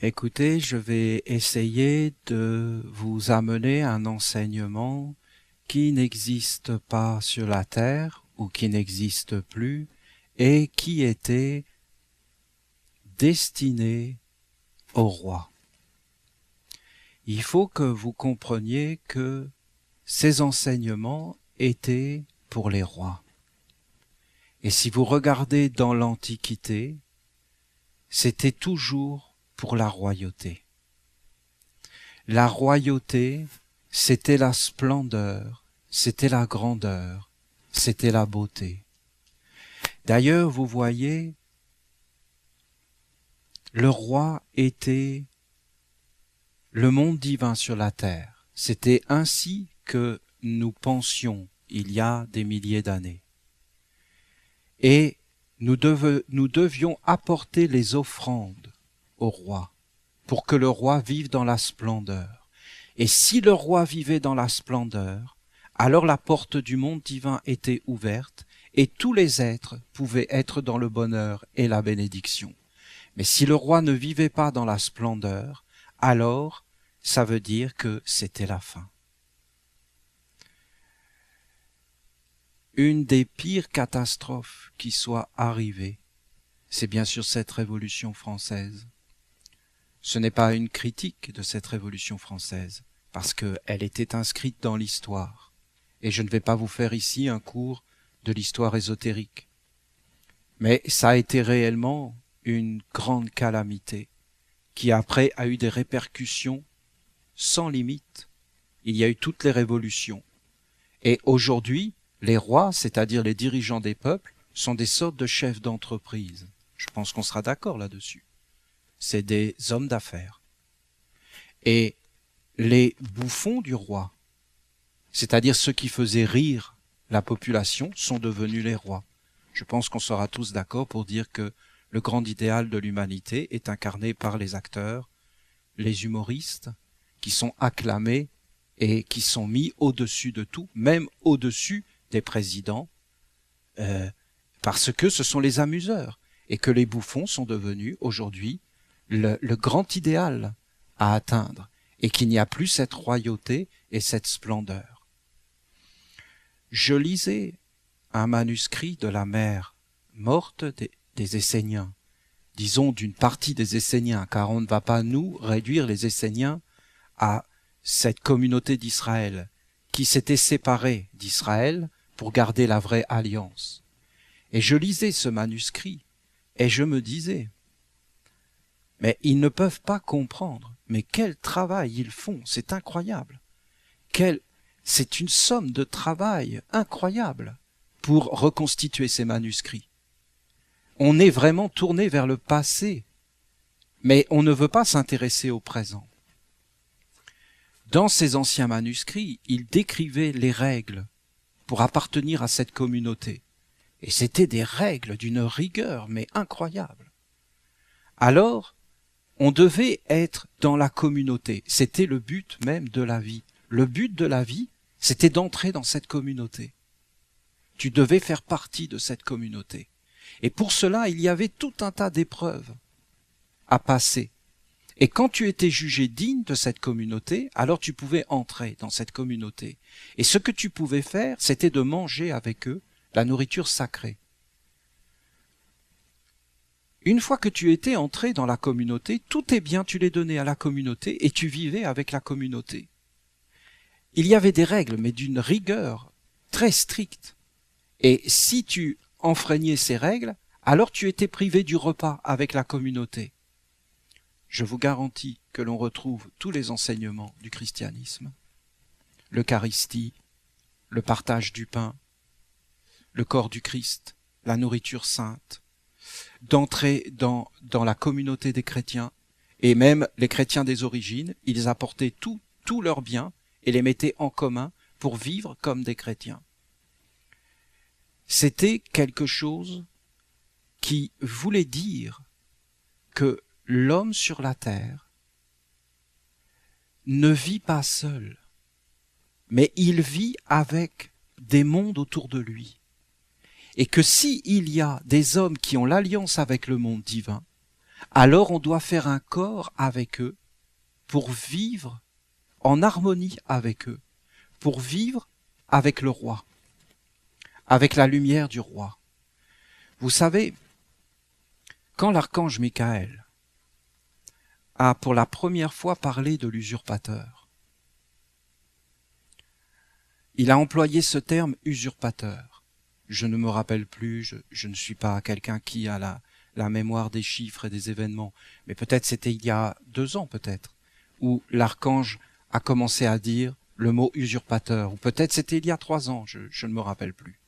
Écoutez, je vais essayer de vous amener un enseignement qui n'existe pas sur la terre ou qui n'existe plus et qui était destiné au roi. Il faut que vous compreniez que ces enseignements étaient pour les rois. Et si vous regardez dans l'Antiquité, c'était toujours pour la royauté. La royauté, c'était la splendeur, c'était la grandeur, c'était la beauté. D'ailleurs, vous voyez, le roi était le monde divin sur la terre. C'était ainsi que nous pensions il y a des milliers d'années. Et nous devions apporter les offrandes au roi pour que le roi vive dans la splendeur. Et si le roi vivait dans la splendeur, alors la porte du monde divin était ouverte et tous les êtres pouvaient être dans le bonheur et la bénédiction. Mais si le roi ne vivait pas dans la splendeur, alors ça veut dire que c'était la fin. Une des pires catastrophes qui soit arrivée, c'est bien sûr cette Révolution française. Ce n'est pas une critique de cette Révolution française, parce qu'elle était inscrite dans l'histoire. Et je ne vais pas vous faire ici un cours de l'histoire ésotérique. Mais ça a été réellement une grande calamité, qui après a eu des répercussions sans limite. Il y a eu toutes les révolutions. Et aujourd'hui, les rois, c'est-à-dire les dirigeants des peuples, sont des sortes de chefs d'entreprise. Je pense qu'on sera d'accord là-dessus. C'est des hommes d'affaires. Et les bouffons du roi, c'est-à-dire ceux qui faisaient rire la population, sont devenus les rois. Je pense qu'on sera tous d'accord pour dire que le grand idéal de l'humanité est incarné par les acteurs, les humoristes, qui sont acclamés et qui sont mis au-dessus de tout, même au-dessus des présidents, parce que ce sont les amuseurs, et que les bouffons sont devenus aujourd'hui le grand idéal à atteindre, et qu'il n'y a plus cette royauté et cette splendeur. Je lisais un manuscrit de la mère morte des Esséniens, disons d'une partie des Esséniens, car on ne va pas nous réduire les Esséniens à cette communauté d'Israël, qui s'était séparée d'Israël pour garder la vraie alliance. Et je lisais ce manuscrit, et je me disais, mais ils ne peuvent pas comprendre, mais quel travail ils font, c'est incroyable. C'est une somme de travail incroyable pour reconstituer ces manuscrits. On est vraiment tourné vers le passé, mais on ne veut pas s'intéresser au présent. Dans ces anciens manuscrits, ils décrivaient les règles pour appartenir à cette communauté. Et c'était des règles d'une rigueur, mais incroyable. Alors, on devait être dans la communauté. C'était le but même de la vie. Le but de la vie, c'était d'entrer dans cette communauté. Tu devais faire partie de cette communauté. Et pour cela, il y avait tout un tas d'épreuves à passer. Et quand tu étais jugé digne de cette communauté, alors tu pouvais entrer dans cette communauté. Et ce que tu pouvais faire, c'était de manger avec eux la nourriture sacrée. Une fois que tu étais entré dans la communauté, tous tes biens, tu les donnais à la communauté et tu vivais avec la communauté. Il y avait des règles, mais d'une rigueur très stricte. Et si tu enfreignais ces règles, alors tu étais privé du repas avec la communauté. Je vous garantis que l'on retrouve tous les enseignements du christianisme. L'Eucharistie, le partage du pain, le corps du Christ, la nourriture sainte, d'entrer dans la communauté des chrétiens, et même les chrétiens des origines, ils apportaient tous leurs biens et les mettaient en commun pour vivre comme des chrétiens. C'était quelque chose qui voulait dire que l'homme sur la terre ne vit pas seul, mais il vit avec des mondes autour de lui. Et que s'il y a des hommes qui ont l'alliance avec le monde divin, alors on doit faire un corps avec eux pour vivre en harmonie avec eux, pour vivre avec le roi, avec la lumière du roi. Vous savez, quand l'archange Michael a pour la première fois parlé de l'usurpateur, il a employé ce terme usurpateur. Je ne me rappelle plus, je ne suis pas quelqu'un qui a la mémoire des chiffres et des événements, mais peut-être c'était il y a 2 ans peut-être, où l'archange a commencé à dire le mot usurpateur, ou peut-être c'était il y a 3 ans, je ne me rappelle plus.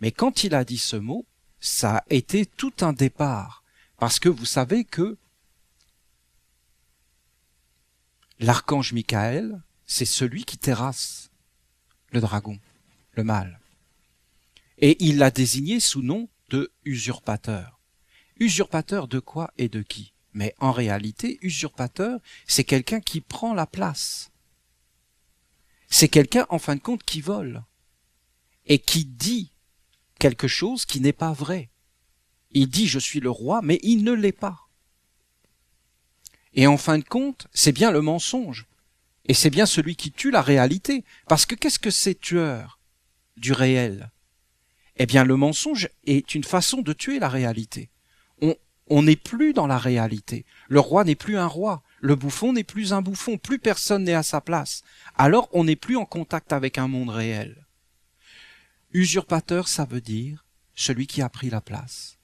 Mais quand il a dit ce mot, ça a été tout un départ, parce que vous savez que l'archange Michael, c'est celui qui terrasse le dragon, le mal. Et il l'a désigné sous nom de usurpateur. Usurpateur de quoi et de qui? Mais en réalité, usurpateur, c'est quelqu'un qui prend la place. C'est quelqu'un, en fin de compte, qui vole et qui dit quelque chose qui n'est pas vrai. Il dit « je suis le roi », mais il ne l'est pas. Et en fin de compte, c'est bien le mensonge. Et c'est bien celui qui tue la réalité. Parce que qu'est-ce que c'est tueur du réel? Eh bien, le mensonge est une façon de tuer la réalité. On n'est plus dans la réalité. Le roi n'est plus un roi. Le bouffon n'est plus un bouffon. Plus personne n'est à sa place. Alors, on n'est plus en contact avec un monde réel. Usurpateur, ça veut dire celui qui a pris la place.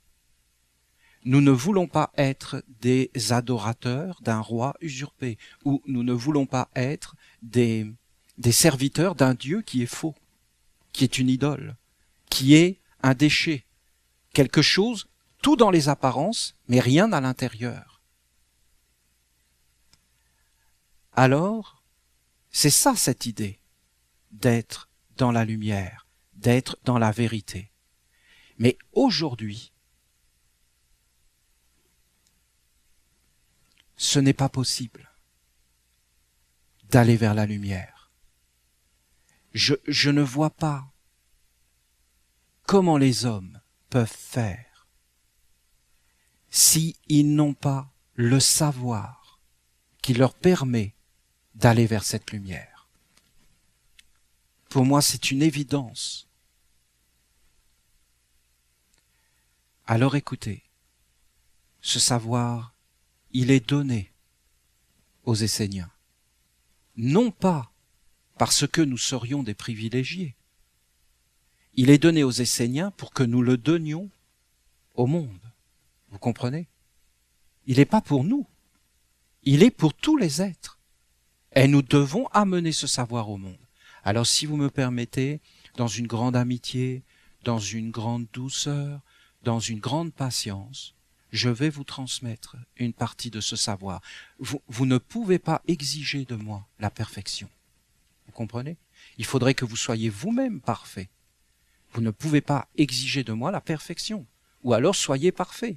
Nous ne voulons pas être des adorateurs d'un roi usurpé, ou nous ne voulons pas être des serviteurs d'un Dieu qui est faux, qui est une idole, qui est un déchet, quelque chose, tout dans les apparences, mais rien à l'intérieur. Alors, c'est ça cette idée d'être dans la lumière, d'être dans la vérité. Mais aujourd'hui, ce n'est pas possible d'aller vers la lumière. Je ne vois pas comment les hommes peuvent faire s'ils n'ont pas le savoir qui leur permet d'aller vers cette lumière. Pour moi, c'est une évidence. Alors écoutez, ce savoir, il est donné aux Esséniens, non pas parce que nous serions des privilégiés. Il est donné aux Esséniens pour que nous le donnions au monde. Vous comprenez? Il n'est pas pour nous. Il est pour tous les êtres. Et nous devons amener ce savoir au monde. Alors si vous me permettez, dans une grande amitié, dans une grande douceur, dans une grande patience, je vais vous transmettre une partie de ce savoir. Vous ne pouvez pas exiger de moi la perfection. Vous comprenez? Il faudrait que vous soyez vous-même parfait. Vous ne pouvez pas exiger de moi la perfection. Ou alors soyez parfait.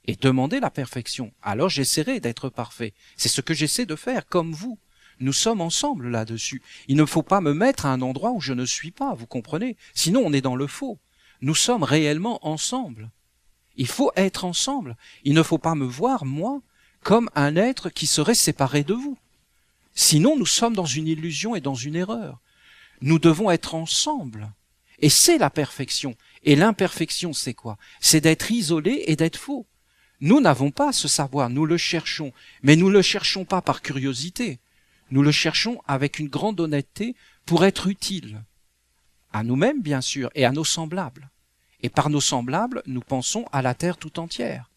Et demandez la perfection. Alors j'essaierai d'être parfait. C'est ce que j'essaie de faire, comme vous. Nous sommes ensemble là-dessus. Il ne faut pas me mettre à un endroit où je ne suis pas, vous comprenez? Sinon on est dans le faux. Nous sommes réellement ensemble. Il faut être ensemble. Il ne faut pas me voir, moi, comme un être qui serait séparé de vous. Sinon, nous sommes dans une illusion et dans une erreur. Nous devons être ensemble. Et c'est la perfection. Et l'imperfection, c'est quoi? C'est d'être isolé et d'être faux. Nous n'avons pas ce savoir, nous le cherchons. Mais nous ne le cherchons pas par curiosité. Nous le cherchons avec une grande honnêteté pour être utile. À nous-mêmes, bien sûr, et à nos semblables. Et par nos semblables, nous pensons à la terre tout entière.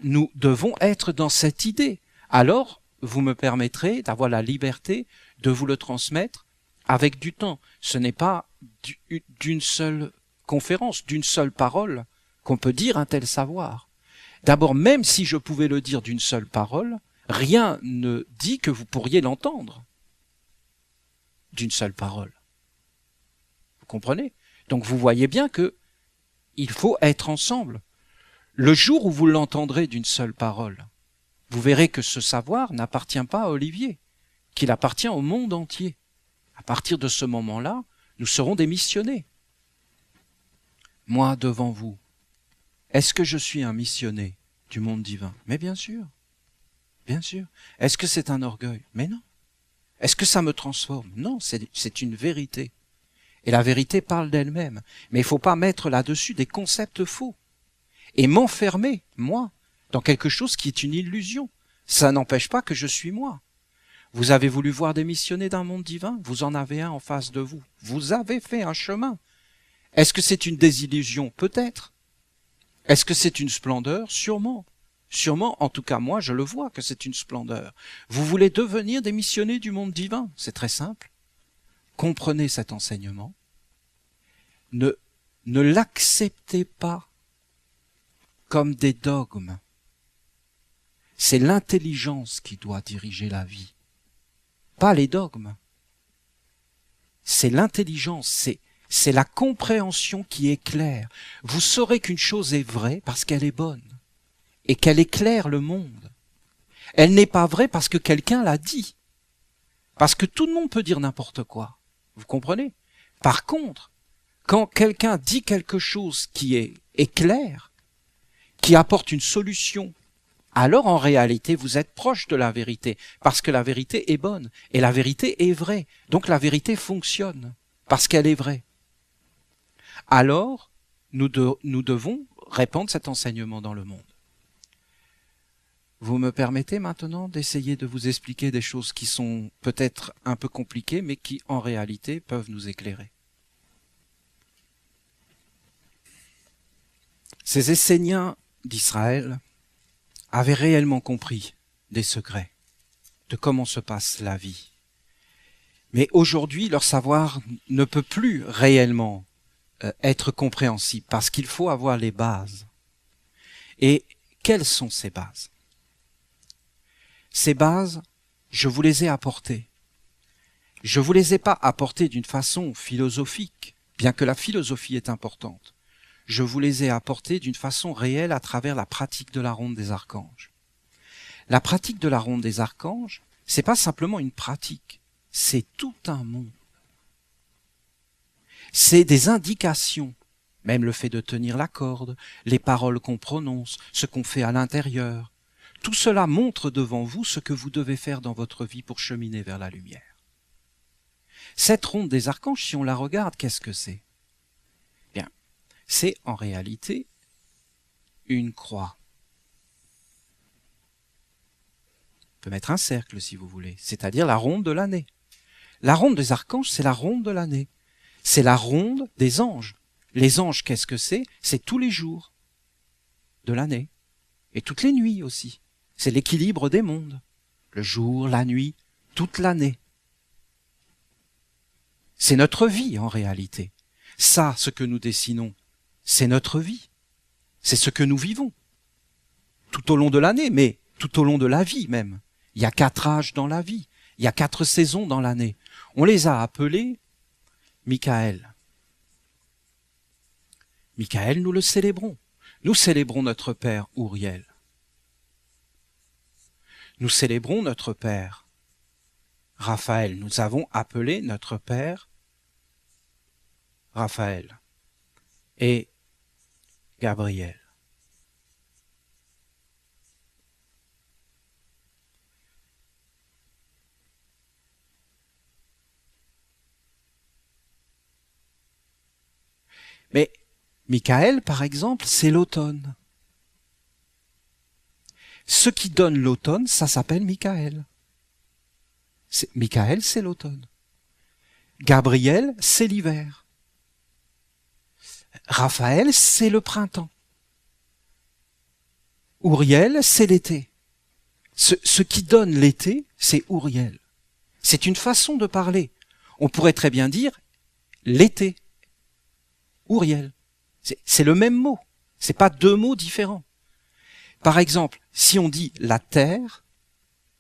Nous devons être dans cette idée. Alors, vous me permettrez d'avoir la liberté de vous le transmettre avec du temps. Ce n'est pas d'une seule conférence, d'une seule parole qu'on peut dire un tel savoir. D'abord, même si je pouvais le dire d'une seule parole, rien ne dit que vous pourriez l'entendre d'une seule parole. Vous comprenez? Donc vous voyez bien que il faut être ensemble. Le jour où vous l'entendrez d'une seule parole, vous verrez que ce savoir n'appartient pas à Olivier, qu'il appartient au monde entier. À partir de ce moment-là, nous serons des missionnés. Moi, devant vous, est-ce que je suis un missionné du monde divin. Mais bien sûr, bien sûr. Est-ce que c'est un orgueil? Mais non. Est-ce que ça me transforme? Non, c'est une vérité. Et la vérité parle d'elle-même. Mais il ne faut pas mettre là-dessus des concepts faux. Et m'enfermer, moi, dans quelque chose qui est une illusion. Ça n'empêche pas que je suis moi. Vous avez voulu voir démissionner d'un monde divin? Vous en avez un en face de vous. Vous avez fait un chemin. Est-ce que c'est une désillusion? Peut-être. Est-ce que c'est une splendeur? Sûrement. Sûrement, en tout cas moi, je le vois que c'est une splendeur. Vous voulez devenir des missionnaires du monde divin? C'est très simple. Comprenez cet enseignement. Ne l'acceptez pas comme des dogmes. C'est l'intelligence qui doit diriger la vie, pas les dogmes. C'est l'intelligence, c'est la compréhension qui est claire. Vous saurez qu'une chose est vraie parce qu'elle est bonne et qu'elle éclaire le monde. Elle n'est pas vraie parce que quelqu'un l'a dit. Parce que tout le monde peut dire n'importe quoi. Vous comprenez? Par contre, quand quelqu'un dit quelque chose qui est clair, qui apporte une solution, alors en réalité vous êtes proche de la vérité, parce que la vérité est bonne, et la vérité est vraie. Donc la vérité fonctionne, parce qu'elle est vraie. Alors, nous devons répandre cet enseignement dans le monde. Vous me permettez maintenant d'essayer de vous expliquer des choses qui sont peut-être un peu compliquées, mais qui en réalité peuvent nous éclairer. Ces Esséniens d'Israël avaient réellement compris des secrets de comment se passe la vie. Mais aujourd'hui, leur savoir ne peut plus réellement être compréhensible parce qu'il faut avoir les bases. Et quelles sont ces bases? Ces bases, je vous les ai apportées. Je vous les ai pas apportées d'une façon philosophique, bien que la philosophie est importante. Je vous les ai apportées d'une façon réelle à travers la pratique de la ronde des archanges. La pratique de la ronde des archanges, c'est pas simplement une pratique, c'est tout un monde. C'est des indications, même le fait de tenir la corde, les paroles qu'on prononce, ce qu'on fait à l'intérieur. Tout cela montre devant vous ce que vous devez faire dans votre vie pour cheminer vers la lumière. Cette ronde des archanges, si on la regarde, qu'est-ce que c'est? Bien, c'est en réalité une croix. On peut mettre un cercle si vous voulez, c'est-à-dire la ronde de l'année. La ronde des archanges, c'est la ronde de l'année. C'est la ronde des anges. Les anges, qu'est-ce que c'est? C'est tous les jours de l'année. Et toutes les nuits aussi. C'est l'équilibre des mondes. Le jour, la nuit, toute l'année. C'est notre vie en réalité. Ça, ce que nous dessinons, c'est notre vie. C'est ce que nous vivons. Tout au long de l'année, mais tout au long de la vie même. Il y a 4 âges dans la vie. Il y a 4 saisons dans l'année. On les a appelés Michael. Michael, nous le célébrons. Nous célébrons notre père Uriel. Nous célébrons notre père Raphaël. Nous avons appelé notre père Raphaël et Gabriel. Mais Michael, par exemple, c'est l'automne. Ce qui donne l'automne, ça s'appelle Michael. Michael, c'est l'automne. Gabriel, c'est l'hiver. Raphaël, c'est le printemps. Uriel, c'est l'été. Ce qui donne l'été, c'est Uriel. C'est une façon de parler. On pourrait très bien dire l'été. Uriel. C'est le même mot. C'est pas 2 mots différents. Par exemple, si on dit la terre,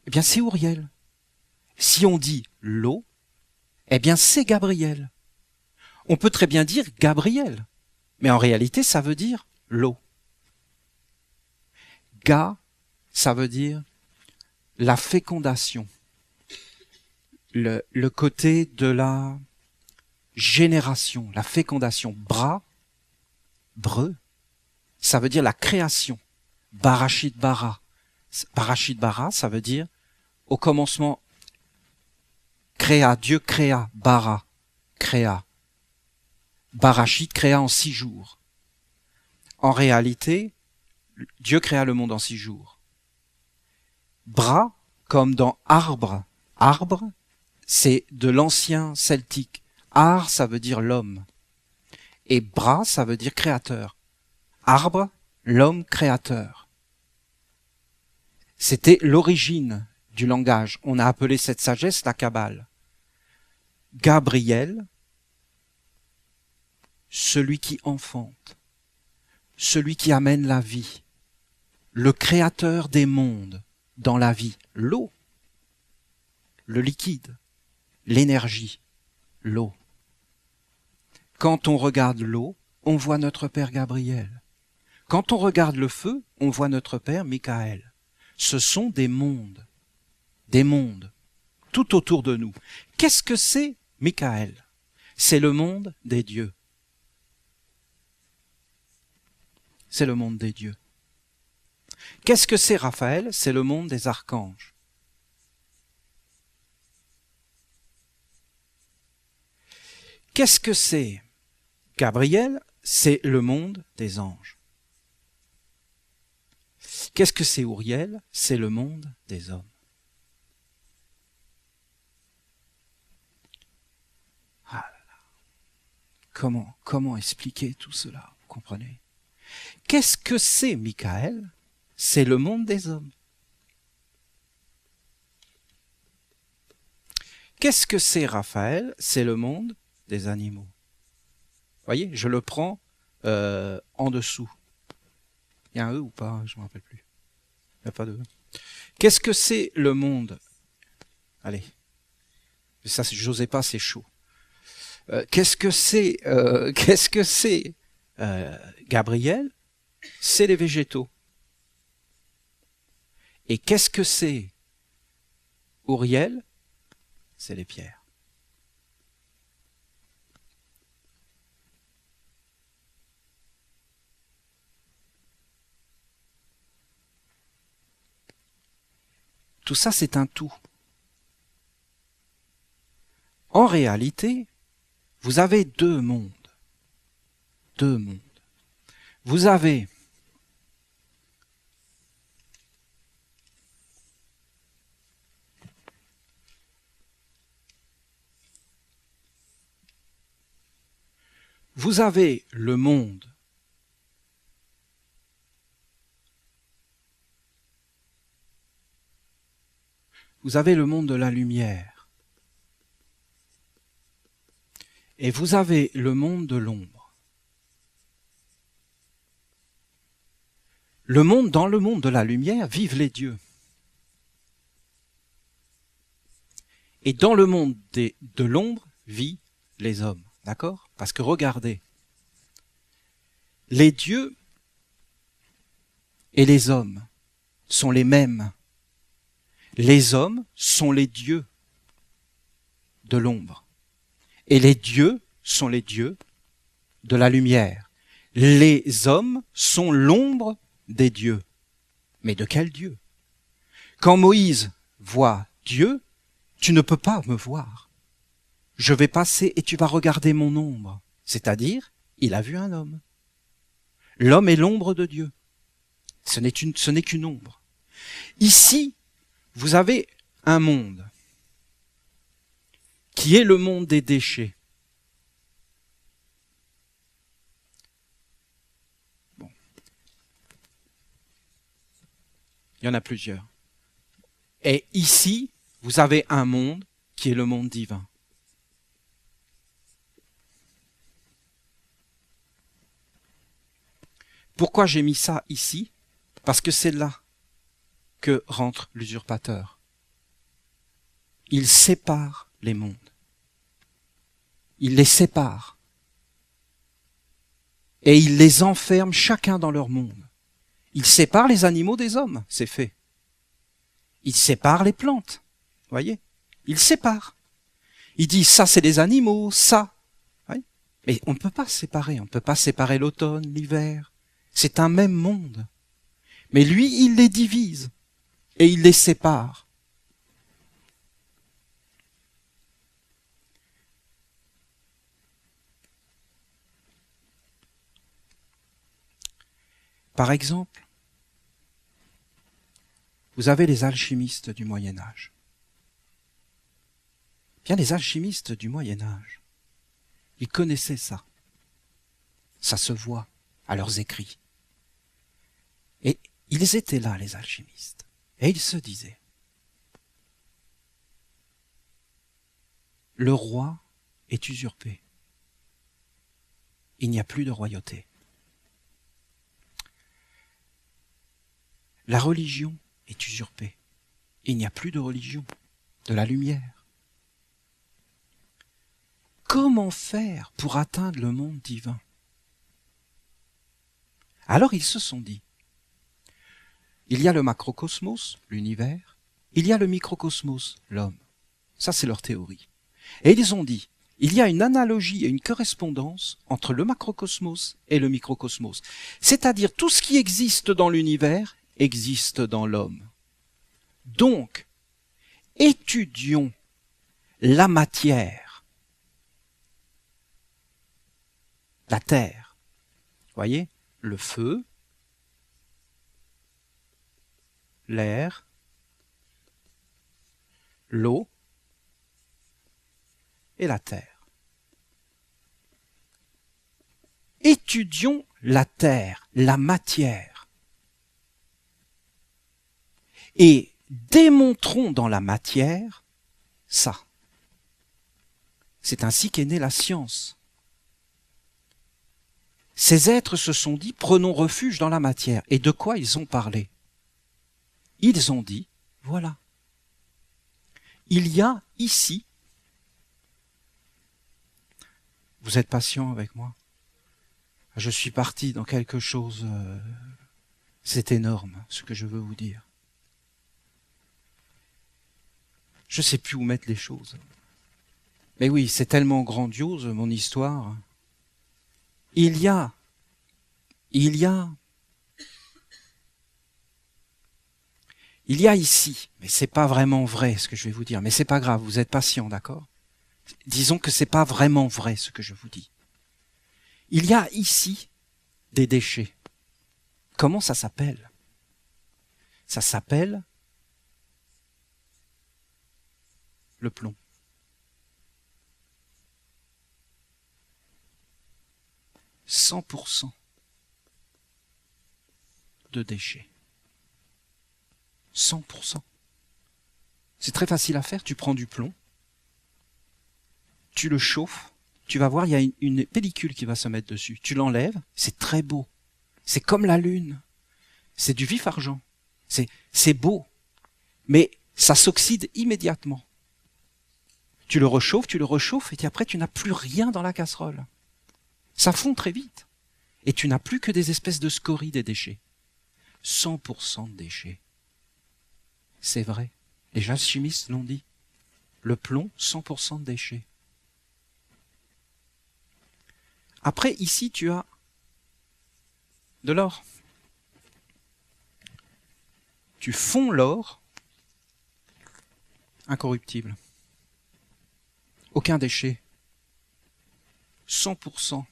eh bien c'est Uriel. Si on dit l'eau, eh bien c'est Gabriel. On peut très bien dire Gabriel, mais en réalité ça veut dire l'eau. Ga, ça veut dire la fécondation, le côté de la génération, la fécondation. Bra, breu, ça veut dire la création. Barashit bara. Barashit bara, ça veut dire au commencement créa, Dieu créa, bara, créa. Barashit créa en 6 jours. En réalité, Dieu créa le monde en 6 jours. Bra, comme dans arbre. Arbre, c'est de l'ancien celtique. Ar, ça veut dire l'homme. Et bra, ça veut dire créateur. Arbre, l'homme créateur. C'était l'origine du langage. On a appelé cette sagesse la Kabbale. Gabriel, celui qui enfante, celui qui amène la vie, le créateur des mondes dans la vie, l'eau, le liquide, l'énergie, l'eau. Quand on regarde l'eau, on voit notre Père Gabriel. Quand on regarde le feu, on voit notre Père Michael. Ce sont des mondes, tout autour de nous. Qu'est-ce que c'est Michael? C'est le monde des dieux. C'est le monde des dieux. Qu'est-ce que c'est Raphaël? C'est le monde des archanges. Qu'est-ce que c'est Gabriel? C'est le monde des anges. Qu'est-ce que c'est Uriel? C'est le monde des hommes. Ah là là. Comment expliquer tout cela? Vous comprenez? Qu'est-ce que c'est Michael? C'est le monde des hommes. Qu'est-ce que c'est Raphaël? C'est le monde des animaux. Vous voyez, je le prends en dessous. Il y a un E ou pas? Je ne me rappelle plus. Il n'y a pas de E. Qu'est-ce que c'est le monde? Allez. Ça, j'osais pas, c'est chaud. Qu'est-ce que c'est Gabriel? C'est les végétaux. Et qu'est-ce que c'est Uriel? C'est les pierres. Tout ça, c'est un tout. En réalité, vous avez deux mondes. Deux mondes. Vous avez le monde de la lumière et vous avez le monde de l'ombre. Dans le monde de la lumière vivent les dieux. Et dans le monde de l'ombre vivent les hommes. D'accord? Parce que regardez, les dieux et les hommes sont les mêmes. Les hommes sont les dieux de l'ombre. Et les dieux sont les dieux de la lumière. Les hommes sont l'ombre des dieux. Mais de quel Dieu? Quand Moïse voit Dieu, tu ne peux pas me voir. Je vais passer et tu vas regarder mon ombre. C'est-à-dire, il a vu un homme. L'homme est l'ombre de Dieu. Ce n'est qu'une ombre. Ici, vous avez un monde qui est le monde des déchets. Bon. Il y en a plusieurs. Et ici, vous avez un monde qui est le monde divin. Pourquoi j'ai mis ça ici? Parce que c'est là que rentre l'usurpateur. Il sépare les mondes. Il les sépare. Et il les enferme chacun dans leur monde. Il sépare les animaux des hommes, c'est fait. Il sépare les plantes, voyez? Il sépare. Il dit ça c'est les animaux, ça. Oui. Mais on ne peut pas séparer, on ne peut pas séparer l'automne, l'hiver. C'est un même monde. Mais lui, il les divise et il les sépare. Par exemple, vous avez les alchimistes du Moyen Âge. Bien, les alchimistes du Moyen Âge, ils connaissaient ça. Ça se voit à leurs écrits. Et ils étaient là, les alchimistes. Et ils se disaient, le roi est usurpé. Il n'y a plus de royauté. La religion est usurpée. Il n'y a plus de religion, de la lumière. Comment faire pour atteindre le monde divin? Alors ils se sont dit, il y a le macrocosmos, l'univers, il y a le microcosmos, l'homme. Ça, c'est leur théorie. Et ils ont dit, il y a une analogie et une correspondance entre le macrocosmos et le microcosmos. C'est-à-dire, tout ce qui existe dans l'univers existe dans l'homme. Donc, étudions la matière, la terre. Voyez, le feu, l'air, l'eau et la terre. Étudions la terre, la matière, et démontrons dans la matière ça. C'est ainsi qu'est née la science. Ces êtres se sont dit, prenons refuge dans la matière. Et de quoi ils ont parlé? Ils ont dit, voilà, il y a ici, vous êtes patient avec moi? Je suis parti dans quelque chose, c'est énorme ce que je veux vous dire. Je ne sais plus où mettre les choses. Mais oui, c'est tellement grandiose mon histoire. Il y a ici, mais c'est pas vraiment vrai ce que je vais vous dire, mais c'est pas grave, vous êtes patient, d'accord? Disons que c'est pas vraiment vrai ce que je vous dis. Il y a ici des déchets. Comment ça s'appelle? Ça s'appelle le plomb. « 100% de déchets. 100%. C'est très facile à faire, tu prends du plomb, tu le chauffes, tu vas voir, il y a une pellicule qui va se mettre dessus. Tu l'enlèves, c'est très beau. C'est comme la lune. C'est du vif argent. C'est beau. Mais ça s'oxyde immédiatement. Tu le rechauffes, et après tu n'as plus rien dans la casserole. Ça fond très vite. Et tu n'as plus que des espèces de scories, des déchets. 100% de déchets. C'est vrai. Les alchimistes l'ont dit. Le plomb, 100% de déchets. Après, ici, tu as de l'or. Tu fonds l'or, incorruptible. Aucun déchet. 100%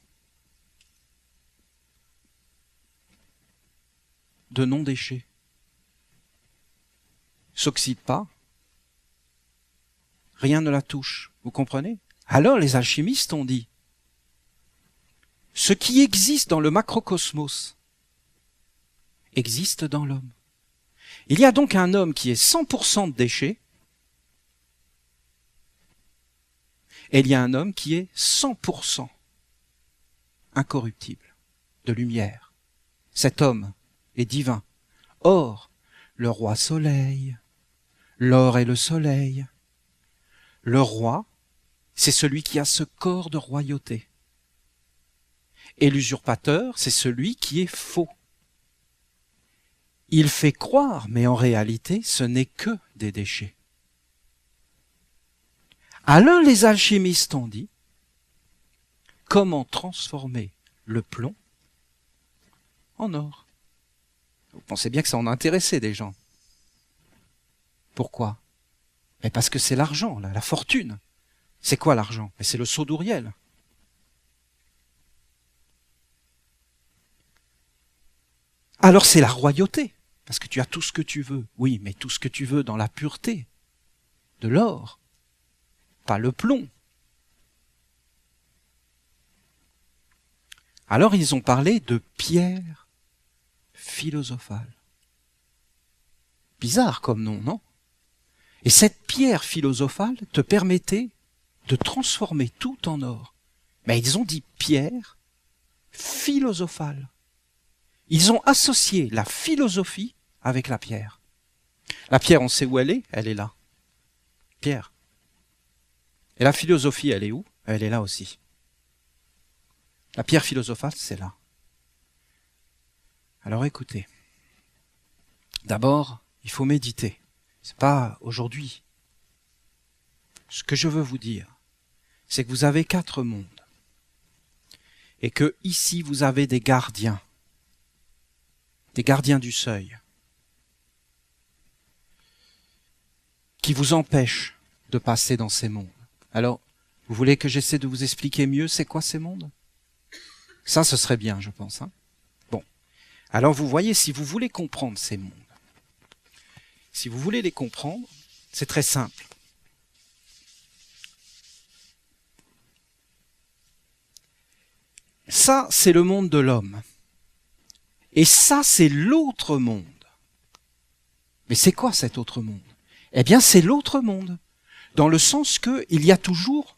de non-déchets. S'oxyde pas. Rien ne la touche. Vous comprenez? Alors les alchimistes ont dit, ce qui existe dans le macrocosmos existe dans l'homme. Il y a donc un homme qui est 100% de déchets, et il y a un homme qui est 100% incorruptible, de lumière. Cet homme est divin. Or, le roi soleil, l'or est le soleil. Le roi, c'est celui qui a ce corps de royauté. Et l'usurpateur, c'est celui qui est faux. Il fait croire, mais en réalité, ce n'est que des déchets. Alors les alchimistes ont dit, comment transformer le plomb en or? Vous pensez bien que ça en a intéressé des gens. Pourquoi? Mais parce que c'est l'argent, là, la fortune. C'est quoi l'argent? Mais c'est le sceau d'Ouriel. Alors c'est la royauté, parce que tu as tout ce que tu veux. Oui, mais tout ce que tu veux dans la pureté, de l'or, pas le plomb. Alors ils ont parlé de pierre philosophale. Bizarre comme nom, non? Et cette pierre philosophale te permettait de transformer tout en or. Mais ils ont dit pierre philosophale. Ils ont associé la philosophie avec la pierre. La pierre, on sait où elle est là. Pierre. Et la philosophie, elle est où? Elle est là aussi. La pierre philosophale, c'est là. Alors écoutez. D'abord, il faut méditer. C'est pas aujourd'hui. Ce que je veux vous dire, c'est que vous avez 4 mondes. Et que ici, vous avez des gardiens du seuil, qui vous empêchent de passer dans ces mondes. Alors, vous voulez que j'essaie de vous expliquer mieux c'est quoi ces mondes? Ça, ce serait bien, je pense. Hein? Bon. Alors, vous voyez, si vous voulez comprendre ces mondes, si vous voulez les comprendre, c'est très simple. Ça, c'est le monde de l'homme. Et ça, c'est l'autre monde. Mais c'est quoi cet autre monde? Eh bien, c'est l'autre monde. Dans le sens qu'il y a toujours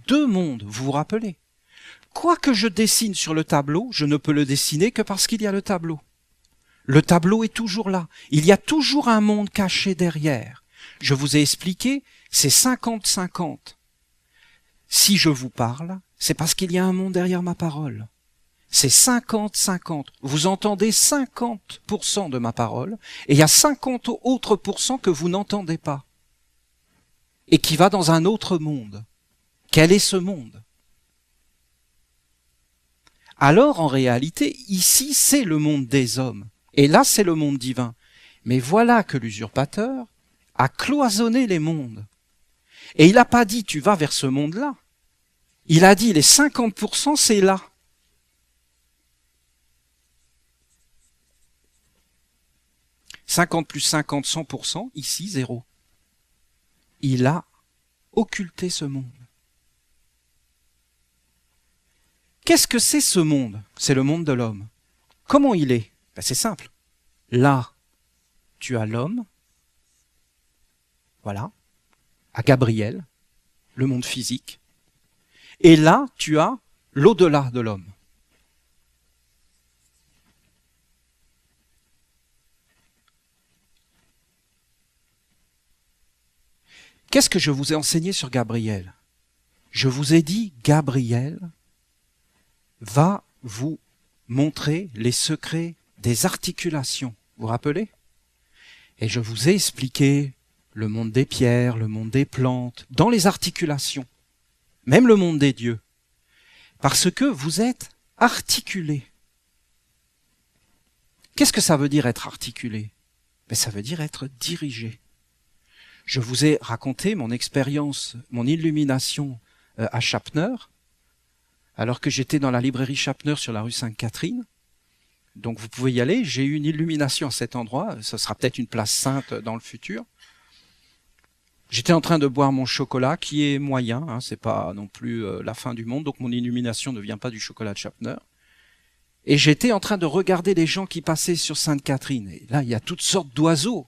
2 mondes, vous vous rappelez? Quoi que je dessine sur le tableau, je ne peux le dessiner que parce qu'il y a le tableau. Le tableau est toujours là. Il y a toujours un monde caché derrière. Je vous ai expliqué, c'est 50-50. Si je vous parle, c'est parce qu'il y a un monde derrière ma parole. C'est 50-50. Vous entendez 50% de ma parole, et il y a 50 autres pourcents que vous n'entendez pas. Et qui va dans un autre monde. Quel est ce monde? Alors, en réalité, ici, c'est le monde des hommes. Et là, c'est le monde divin. Mais voilà que l'usurpateur a cloisonné les mondes. Et il n'a pas dit, tu vas vers ce monde-là. Il a dit, les 50%, c'est là. « 50 plus 50, 100%, ici, 0. Il a occulté ce monde. Qu'est-ce que c'est ce monde? C'est le monde de l'homme. Comment il est? Ben, c'est simple. Là, tu as l'homme, voilà, à Gabriel, le monde physique. Et là, tu as l'au-delà de l'homme. Qu'est-ce que je vous ai enseigné sur Gabriel? Je vous ai dit, Gabriel va vous montrer les secrets des articulations. Vous vous rappelez? Et je vous ai expliqué le monde des pierres, le monde des plantes, dans les articulations, même le monde des dieux. Parce que vous êtes articulés. Qu'est-ce que ça veut dire être articulé? Ben, ça veut dire être dirigé. Je vous ai raconté mon expérience, mon illumination à Chapner, alors que j'étais dans la librairie Chapner sur la rue Sainte-Catherine. Donc vous pouvez y aller, j'ai eu une illumination à cet endroit, ce sera peut-être une place sainte dans le futur. J'étais en train de boire mon chocolat, qui est moyen, hein, c'est pas non plus la fin du monde, donc mon illumination ne vient pas du chocolat de Chapner. Et j'étais en train de regarder les gens qui passaient sur Sainte-Catherine. Et là, il y a toutes sortes d'oiseaux.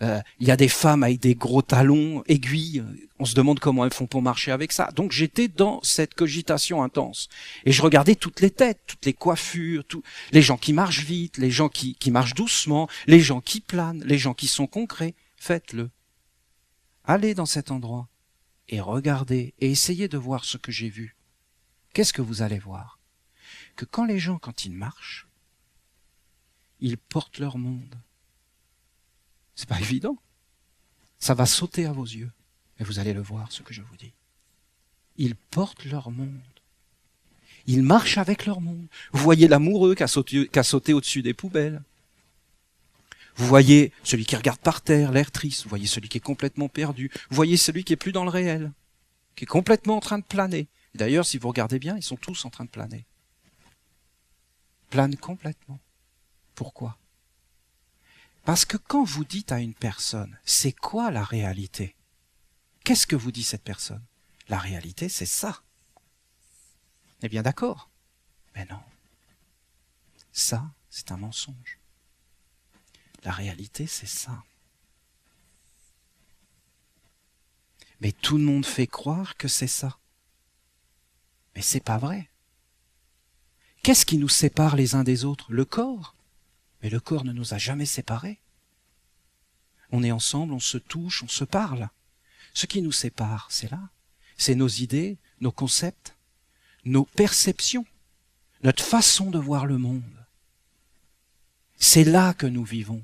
Il y a des femmes avec des gros talons, aiguilles. On se demande comment elles font pour marcher avec ça. Donc j'étais dans cette cogitation intense. Et je regardais toutes les têtes, toutes les coiffures, les gens qui marchent vite, les gens qui marchent doucement, les gens qui planent, les gens qui sont concrets. Faites-le. Allez dans cet endroit et regardez et essayez de voir ce que j'ai vu. Qu'est-ce que vous allez voir? Que quand les gens, quand ils marchent, ils portent leur monde. C'est pas évident. Ça va sauter à vos yeux. Mais vous allez le voir, ce que je vous dis. Ils portent leur monde. Ils marchent avec leur monde. Vous voyez l'amoureux qui a sauté au-dessus des poubelles. Vous voyez celui qui regarde par terre, l'air triste. Vous voyez celui qui est complètement perdu. Vous voyez celui qui est plus dans le réel, qui est complètement en train de planer. D'ailleurs, si vous regardez bien, ils sont tous en train de planer. Planent complètement. Pourquoi ? Parce que quand vous dites à une personne, c'est quoi la réalité ? Qu'est-ce que vous dit cette personne ? La réalité, c'est ça. Eh bien d'accord. Mais non. Ça, c'est un mensonge. La réalité, c'est ça. Mais tout le monde fait croire que c'est ça. Mais c'est pas vrai. Qu'est-ce qui nous sépare les uns des autres ? Le corps. Mais le corps ne nous a jamais séparés. On est ensemble, on se touche, on se parle. Ce qui nous sépare, c'est là. C'est nos idées, nos concepts, nos perceptions, notre façon de voir le monde. C'est là que nous vivons.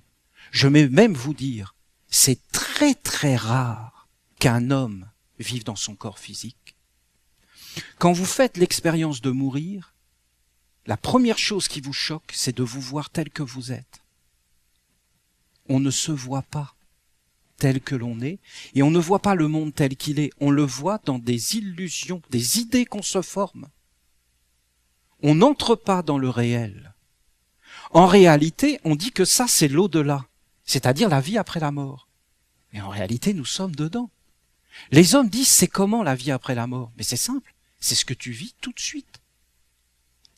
Je vais même vous dire, c'est très très rare qu'un homme vive dans son corps physique. Quand vous faites l'expérience de mourir, la première chose qui vous choque, c'est de vous voir tel que vous êtes. On ne se voit pas tel que l'on est, et on ne voit pas le monde tel qu'il est. On le voit dans des illusions, des idées qu'on se forme. On n'entre pas dans le réel. En réalité, on dit que ça, c'est l'au-delà, c'est-à-dire la vie après la mort. Mais en réalité, nous sommes dedans. Les hommes disent, c'est comment la vie après la mort ? Mais c'est simple, c'est ce que tu vis tout de suite.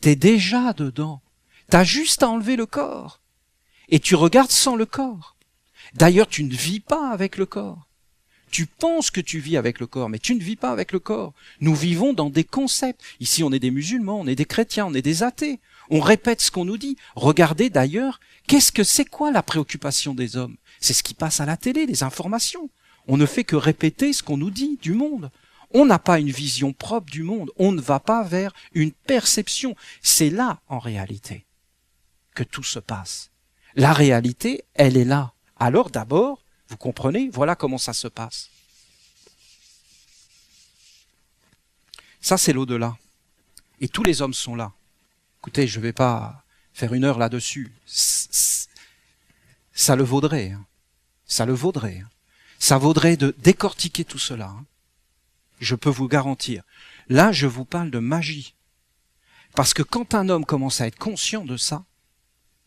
T'es déjà dedans. T'as juste à enlever le corps. Et tu regardes sans le corps. D'ailleurs, tu ne vis pas avec le corps. Tu penses que tu vis avec le corps, mais tu ne vis pas avec le corps. Nous vivons dans des concepts. Ici, on est des musulmans, on est des chrétiens, on est des athées. On répète ce qu'on nous dit. Regardez d'ailleurs, c'est quoi la préoccupation des hommes ? C'est ce qui passe à la télé, les informations. On ne fait que répéter ce qu'on nous dit du monde. On n'a pas une vision propre du monde. On ne va pas vers une perception. C'est là, en réalité, que tout se passe. La réalité, elle est là. Alors d'abord, vous comprenez, voilà comment ça se passe. Ça, c'est l'au-delà. Et tous les hommes sont là. Écoutez, je ne vais pas faire 1 heure là-dessus. Ça le vaudrait. Hein. Ça le vaudrait. Hein. Ça vaudrait de décortiquer tout cela. Hein. Je peux vous garantir. Là, je vous parle de magie. Parce que quand un homme commence à être conscient de ça,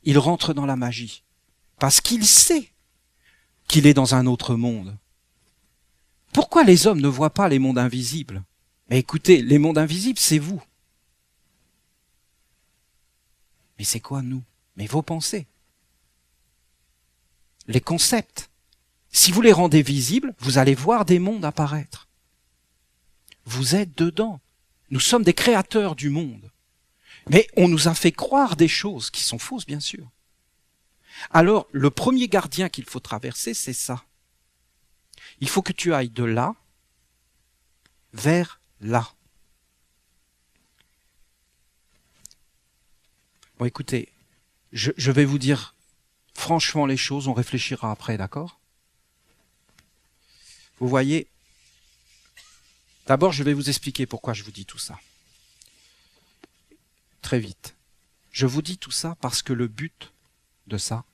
il rentre dans la magie. Parce qu'il sait qu'il est dans un autre monde. Pourquoi les hommes ne voient pas les mondes invisibles ? Mais écoutez, les mondes invisibles, c'est vous. Mais c'est quoi nous ? Mais vos pensées. Les concepts. Si vous les rendez visibles, vous allez voir des mondes apparaître. Vous êtes dedans. Nous sommes des créateurs du monde. Mais on nous a fait croire des choses qui sont fausses, bien sûr. Alors, le premier gardien qu'il faut traverser, c'est ça. Il faut que tu ailles de là vers là. Bon, écoutez, je vais vous dire franchement les choses, on réfléchira après, d'accord ? Vous voyez, d'abord, je vais vous expliquer pourquoi je vous dis tout ça. Très vite. Je vous dis tout ça parce que le but de ça,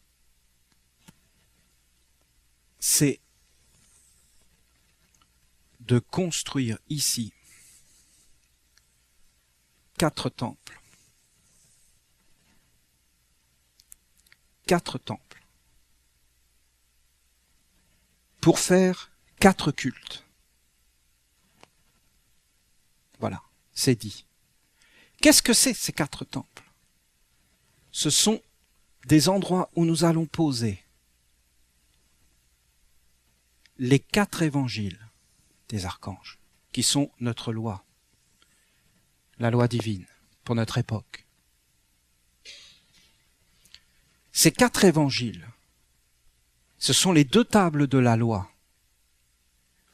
c'est de construire ici 4 temples. 4 temples. Pour faire 4 cultes. Voilà, c'est dit. Qu'est-ce que c'est ces 4 temples ? Ce sont des endroits où nous allons poser les 4 évangiles des archanges, qui sont notre loi, la loi divine pour notre époque. Ces 4 évangiles, ce sont les 2 tables de la loi.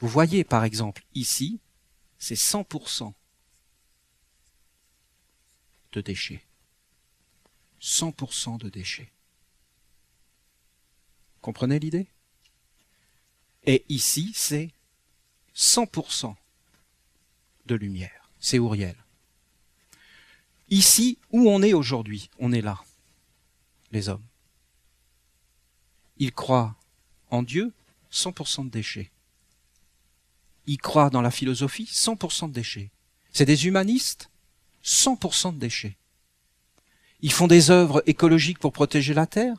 Vous voyez par exemple ici, c'est 100% de déchets. 100% de déchets. Comprenez l'idée ? Et ici, c'est 100% de lumière. C'est Uriel. Ici, où on est aujourd'hui, on est là, les hommes. Ils croient en Dieu, 100% de déchets. Ils croient dans la philosophie, 100% de déchets. C'est des humanistes, 100% de déchets. Ils font des œuvres écologiques pour protéger la terre,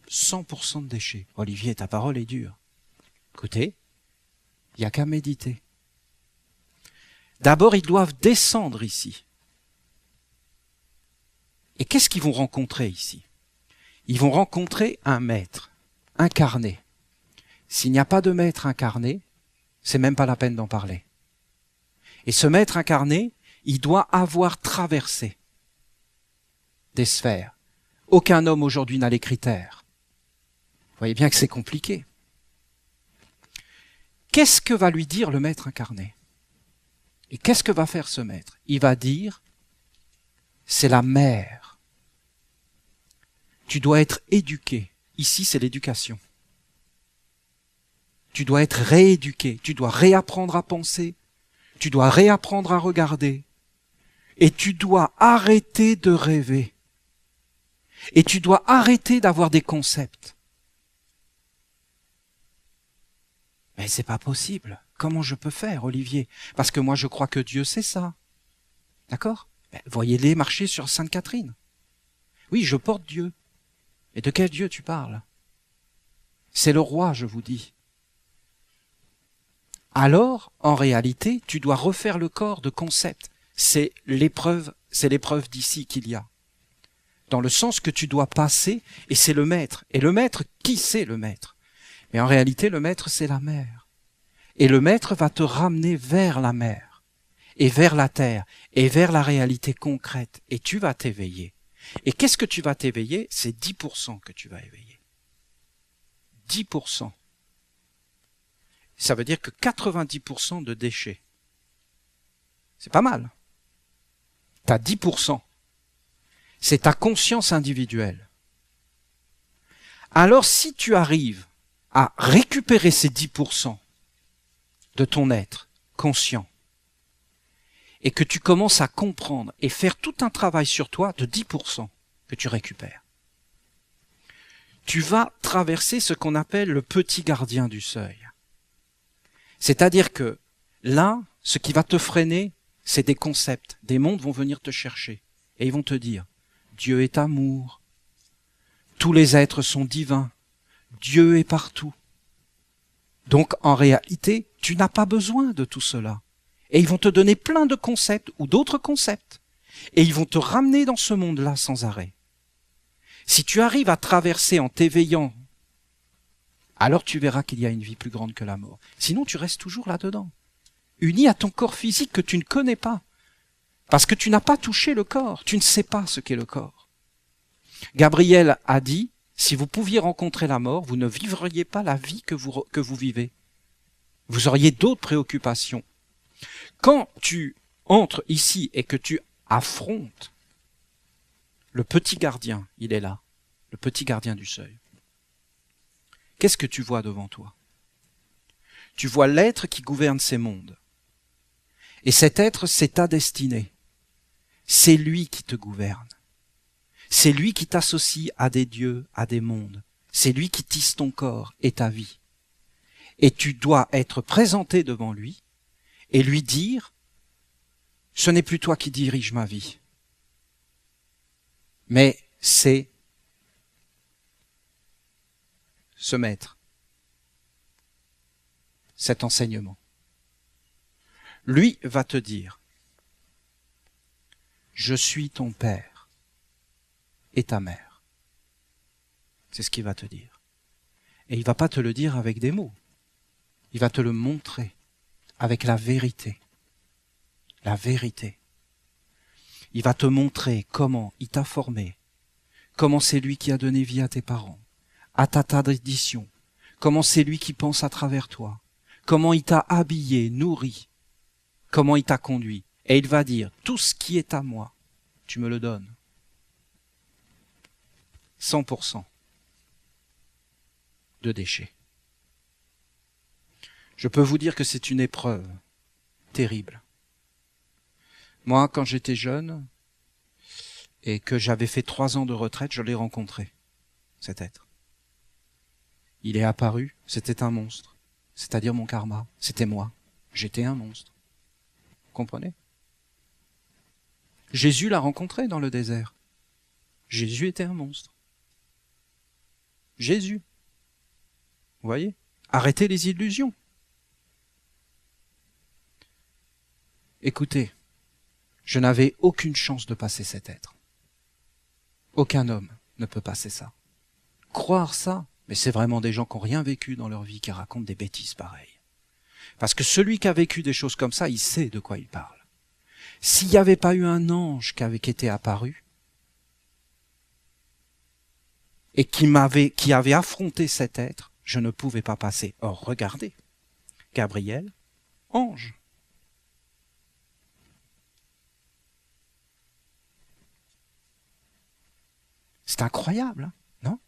100% de déchets. Olivier, ta parole est dure. Écoutez, il n'y a qu'à méditer. D'abord, ils doivent descendre ici. Et qu'est-ce qu'ils vont rencontrer ici? Ils vont rencontrer un maître incarné. S'il n'y a pas de maître incarné, c'est même pas la peine d'en parler. Et ce maître incarné, il doit avoir traversé des sphères. Aucun homme aujourd'hui n'a les critères. Vous voyez bien que c'est compliqué. Qu'est-ce que va lui dire le maître incarné? Et qu'est-ce que va faire ce maître? Il va dire, c'est la mère. Tu dois être éduqué. Ici, c'est l'éducation. Tu dois être rééduqué. Tu dois réapprendre à penser. Tu dois réapprendre à regarder. Et tu dois arrêter de rêver. Et tu dois arrêter d'avoir des concepts. Mais c'est pas possible. Comment je peux faire, Olivier? Parce que moi, je crois que Dieu sait ça. D'accord? Voyez-les marcher sur Sainte-Catherine. Oui, je porte Dieu. Mais de quel Dieu tu parles? C'est le roi, je vous dis. Alors, en réalité, tu dois refaire le corps de concept. C'est l'épreuve d'ici qu'il y a. Dans le sens que tu dois passer, et c'est le maître. Et le maître, qui c'est le maître? Mais en réalité, le maître, c'est la mer. Et le maître va te ramener vers la mer, et vers la terre, et vers la réalité concrète. Et tu vas t'éveiller. Et qu'est-ce que tu vas t'éveiller? C'est 10% que tu vas éveiller. 10%. Ça veut dire que 90% de déchets. C'est pas mal. T'as 10%. C'est ta conscience individuelle. Alors si tu arrives à récupérer ces 10% de ton être conscient, et que tu commences à comprendre et faire tout un travail sur toi de 10% que tu récupères, tu vas traverser ce qu'on appelle le petit gardien du seuil. C'est-à-dire que là, ce qui va te freiner, c'est des concepts. Des mondes vont venir te chercher et ils vont te dire, Dieu est amour, tous les êtres sont divins, Dieu est partout. Donc en réalité, tu n'as pas besoin de tout cela. Et ils vont te donner plein de concepts ou d'autres concepts. Et ils vont te ramener dans ce monde-là sans arrêt. Si tu arrives à traverser en t'éveillant, alors tu verras qu'il y a une vie plus grande que la mort. Sinon, tu restes toujours là-dedans, uni à ton corps physique que tu ne connais pas. Parce que tu n'as pas touché le corps, tu ne sais pas ce qu'est le corps. Gabriel a dit, si vous pouviez rencontrer la mort, vous ne vivriez pas la vie que vous vivez. Vous auriez d'autres préoccupations. Quand tu entres ici et que tu affrontes le petit gardien, il est là, le petit gardien du seuil. Qu'est-ce que tu vois devant toi? Tu vois l'être qui gouverne ces mondes. Et cet être, c'est ta destinée. C'est lui qui te gouverne. C'est lui qui t'associe à des dieux, à des mondes. C'est lui qui tisse ton corps et ta vie. Et tu dois être présenté devant lui et lui dire, ce n'est plus toi qui dirige ma vie, mais c'est ce maître, cet enseignement. Lui va te dire, je suis ton père et ta mère. C'est ce qu'il va te dire. Et il va pas te le dire avec des mots. Il va te le montrer avec la vérité. La vérité. Il va te montrer comment il t'a formé, comment c'est lui qui a donné vie à tes parents, à ta tradition, comment c'est lui qui pense à travers toi, comment il t'a habillé, nourri, comment il t'a conduit. Et il va dire, tout ce qui est à moi, tu me le donnes. 100% de déchets. Je peux vous dire que c'est une épreuve terrible. Moi, quand j'étais jeune, et que j'avais fait 3 ans de retraite, je l'ai rencontré, cet être. Il est apparu, c'était un monstre, c'est-à-dire mon karma, c'était moi, j'étais un monstre. Vous comprenez? Jésus l'a rencontré dans le désert. Jésus était un monstre. Jésus. Vous voyez? Arrêtez les illusions. Écoutez, je n'avais aucune chance de passer cet être. Aucun homme ne peut passer ça. Croire ça, mais c'est vraiment des gens qui n'ont rien vécu dans leur vie qui racontent des bêtises pareilles. Parce que celui qui a vécu des choses comme ça, il sait de quoi il parle. S'il n'y avait pas eu un ange qui était apparu et qui avait affronté cet être, je ne pouvais pas passer. Or, regardez, Gabriel, ange. C'est incroyable, hein, non?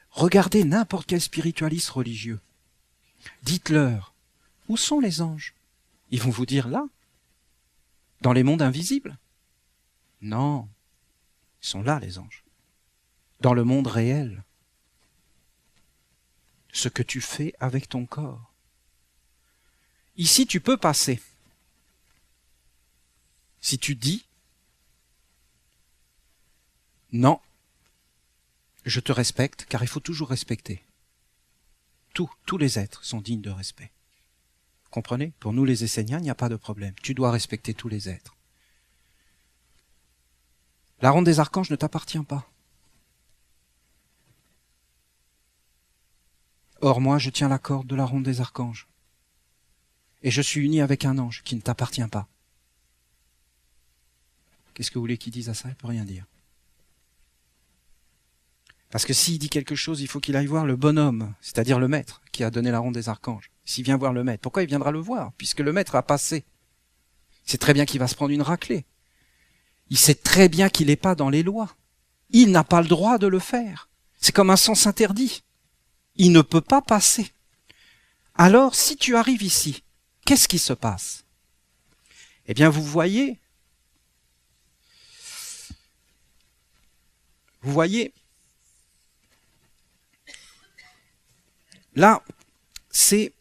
Regardez n'importe quel spiritualiste religieux. Dites-leur, où sont les anges? Ils vont vous dire là, dans les mondes invisibles. Non, ils sont là les anges. Dans le monde réel. Ce que tu fais avec ton corps. Ici, tu peux passer. Si tu dis, non, je te respecte, car il faut toujours respecter. Tous les êtres sont dignes de respect. Vous comprenez? Pour nous les Esséniens, il n'y a pas de problème. Tu dois respecter tous les êtres. La ronde des archanges ne t'appartient pas. Or moi, je tiens la corde de la ronde des archanges. Et je suis uni avec un ange qui ne t'appartient pas. Qu'est-ce que vous voulez qu'il dise à ça? Il ne peut rien dire. Parce que s'il dit quelque chose, il faut qu'il aille voir le bonhomme, c'est-à-dire le maître, qui a donné la ronde des archanges. S'il vient voir le maître, pourquoi il viendra le voir? Puisque le maître a passé. C'est très bien qu'il va se prendre une raclée. Il sait très bien qu'il n'est pas dans les lois. Il n'a pas le droit de le faire. C'est comme un sens interdit. Il ne peut pas passer. Alors, si tu arrives ici, qu'est-ce qui se passe? Eh bien, vous voyez, là, c'est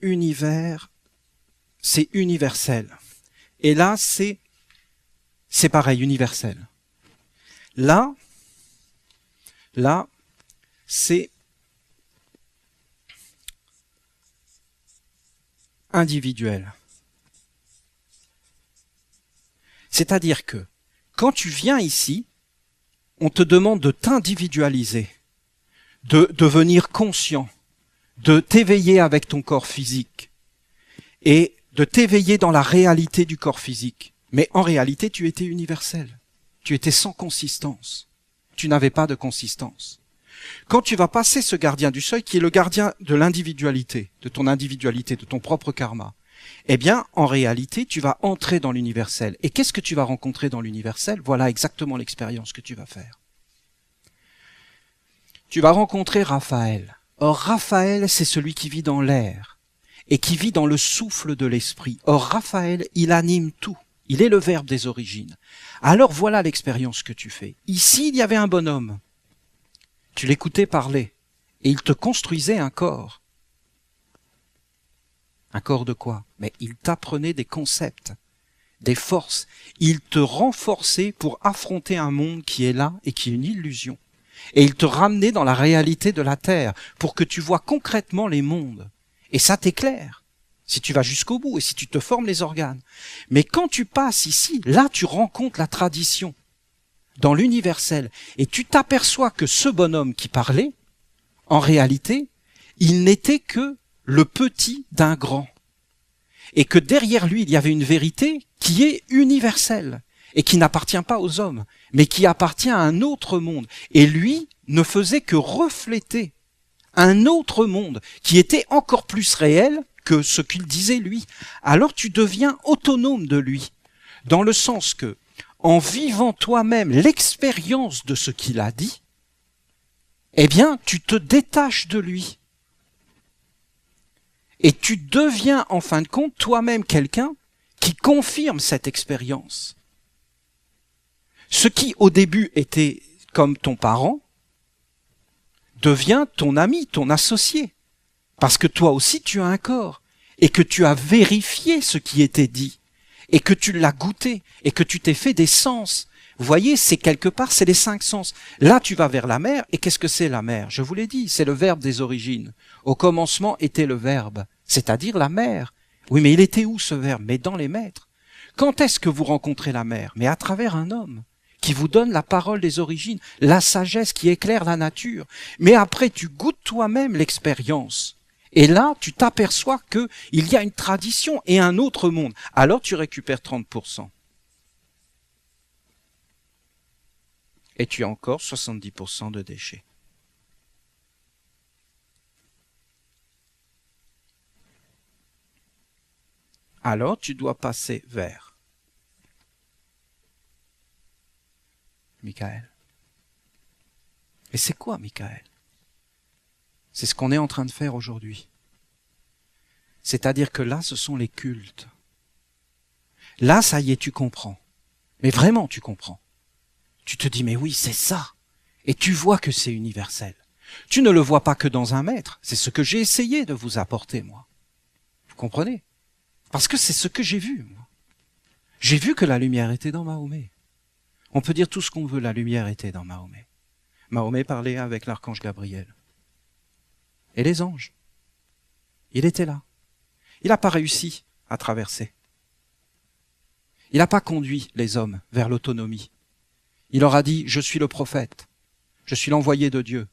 univers, c'est universel. Et là, c'est pareil, universel. Là, c'est individuel. C'est-à-dire que, quand tu viens ici, on te demande de t'individualiser, de devenir conscient, de t'éveiller avec ton corps physique et de t'éveiller dans la réalité du corps physique. Mais en réalité, tu étais universel. Tu étais sans consistance. Tu n'avais pas de consistance. Quand tu vas passer ce gardien du seuil, qui est le gardien de l'individualité, de ton propre karma, eh bien, en réalité, tu vas entrer dans l'universel. Et qu'est-ce que tu vas rencontrer dans l'universel? Voilà exactement l'expérience que tu vas faire. Tu vas rencontrer Raphaël. Or, Raphaël, c'est celui qui vit dans l'air et qui vit dans le souffle de l'esprit. Or, Raphaël, il anime tout. Il est le verbe des origines. Alors, voilà l'expérience que tu fais. Ici, il y avait un bonhomme. Tu l'écoutais parler et il te construisait un corps. Un corps de quoi? Mais il t'apprenait des concepts, des forces. Il te renforçait pour affronter un monde qui est là et qui est une illusion. Et il te ramenait dans la réalité de la Terre pour que tu vois concrètement les mondes. Et ça t'éclaire, si tu vas jusqu'au bout et si tu te formes les organes. Mais quand tu passes ici, là tu rencontres la tradition dans l'universel. Et tu t'aperçois que ce bonhomme qui parlait, en réalité, il n'était que le petit d'un grand. Et que derrière lui, il y avait une vérité qui est universelle et qui n'appartient pas aux hommes, mais qui appartient à un autre monde. Et lui ne faisait que refléter un autre monde qui était encore plus réel que ce qu'il disait lui. Alors tu deviens autonome de lui, dans le sens que, en vivant toi-même l'expérience de ce qu'il a dit, eh bien, tu te détaches de lui. Et tu deviens, en fin de compte, toi-même quelqu'un qui confirme cette expérience. Ce qui, au début, était comme ton parent, devient ton ami, ton associé. Parce que toi aussi, tu as un corps. Et que tu as vérifié ce qui était dit. Et que tu l'as goûté. Et que tu t'es fait des sens. Vous voyez, c'est quelque part, c'est les 5 sens. Là, tu vas vers la mer. Et qu'est-ce que c'est la mer? Je vous l'ai dit, c'est le verbe des origines. Au commencement était le verbe, c'est-à-dire la mer. Oui, mais il était où ce verbe? Mais dans les maîtres. Quand est-ce que vous rencontrez la mer? Mais à travers un homme qui vous donne la parole des origines, la sagesse qui éclaire la nature. Mais après, tu goûtes toi-même l'expérience. Et là, tu t'aperçois qu'il y a une tradition et un autre monde. Alors, tu récupères 30%. Et tu as encore 70% de déchets. Alors, tu dois passer vers Michael. Et c'est quoi, Michael? C'est ce qu'on est en train de faire aujourd'hui. C'est-à-dire que là, ce sont les cultes. Là, ça y est, tu comprends. Mais vraiment, tu comprends. Tu te dis, mais oui, c'est ça. Et tu vois que c'est universel. Tu ne le vois pas que dans un maître. C'est ce que j'ai essayé de vous apporter, moi. Vous comprenez? Parce que c'est ce que j'ai vu, moi. J'ai vu que la lumière était dans Mahomet. On peut dire tout ce qu'on veut, la lumière était dans Mahomet. Mahomet parlait avec l'archange Gabriel. Et les anges. Il était là. Il n'a pas réussi à traverser. Il n'a pas conduit les hommes vers l'autonomie. Il leur a dit, je suis le prophète. Je suis l'envoyé de Dieu.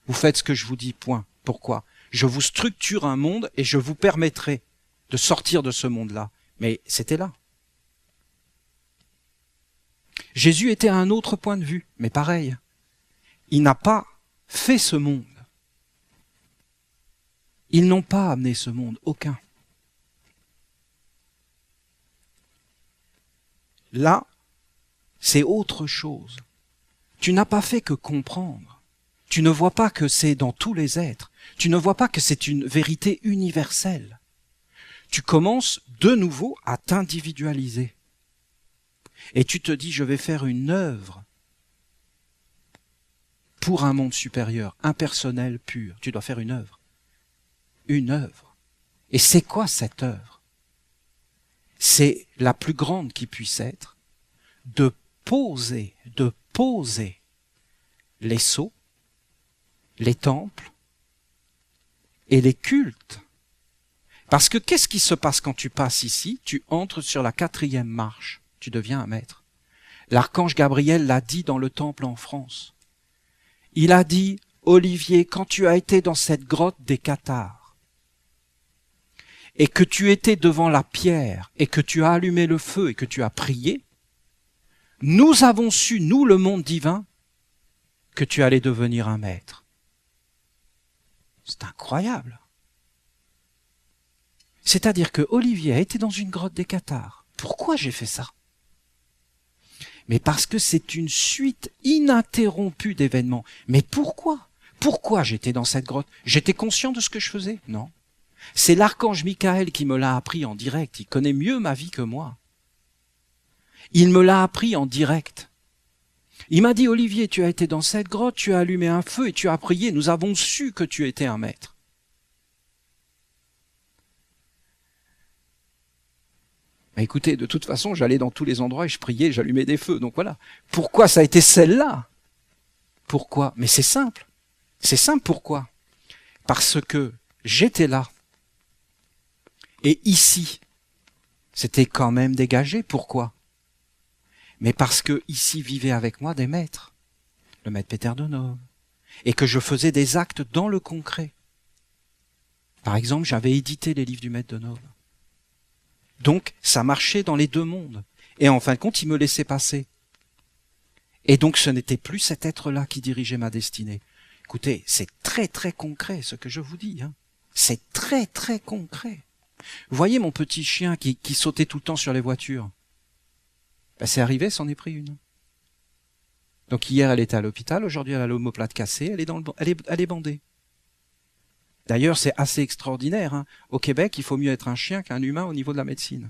Vous faites ce que je vous dis, point. Pourquoi? Je vous structure un monde et je vous permettrai de sortir de ce monde-là. Mais c'était là. Jésus était à un autre point de vue, mais pareil. Il n'a pas fait ce monde. Ils n'ont pas amené ce monde, aucun. Là, c'est autre chose. Tu n'as pas fait que comprendre. Tu ne vois pas que c'est dans tous les êtres. Tu ne vois pas que c'est une vérité universelle. Tu commences de nouveau à t'individualiser. Et tu te dis, je vais faire une œuvre pour un monde supérieur, impersonnel, pur. Tu dois faire une œuvre. Une œuvre. Et c'est quoi cette œuvre? C'est la plus grande qui puisse être, de poser les sceaux, les temples et les cultes. Parce que qu'est-ce qui se passe quand tu passes ici? Tu entres sur la 4e marche. Tu deviens un maître. L'archange Gabriel l'a dit dans le temple en France. Il a dit, Olivier, quand tu as été dans cette grotte des Cathares, et que tu étais devant la pierre, et que tu as allumé le feu, et que tu as prié, nous avons su, nous le monde divin, que tu allais devenir un maître. C'est incroyable. C'est-à-dire que Olivier a été dans une grotte des Cathares. Pourquoi j'ai fait ça? Mais parce que c'est une suite ininterrompue d'événements. Mais pourquoi? Pourquoi j'étais dans cette grotte? J'étais conscient de ce que je faisais? Non. C'est l'archange Michael qui me l'a appris en direct. Il connaît mieux ma vie que moi. Il me l'a appris en direct. Il m'a dit, Olivier, tu as été dans cette grotte, tu as allumé un feu et tu as prié. Nous avons su que tu étais un maître. Mais écoutez, de toute façon, j'allais dans tous les endroits et je priais, j'allumais des feux. Donc voilà. Pourquoi ça a été celle-là? Pourquoi? Mais c'est simple. C'est simple pourquoi? Parce que j'étais là. Et ici, c'était quand même dégagé. Pourquoi? Mais parce que ici vivaient avec moi des maîtres. Le maître Peter Donov. Et que je faisais des actes dans le concret. Par exemple, j'avais édité les livres du maître Donov. Donc, ça marchait dans les deux mondes. Et en fin de compte, il me laissait passer. Et donc, ce n'était plus cet être-là qui dirigeait ma destinée. Écoutez, c'est très très concret ce que je vous dis. Hein. C'est très très concret. Vous voyez mon petit chien qui sautait tout le temps sur les voitures? Ben, c'est arrivé, c'en est pris une. Donc hier, elle était à l'hôpital, aujourd'hui, elle a l'omoplate cassée, elle est bandée. D'ailleurs, c'est assez extraordinaire. Hein. Au Québec, il faut mieux être un chien qu'un humain au niveau de la médecine.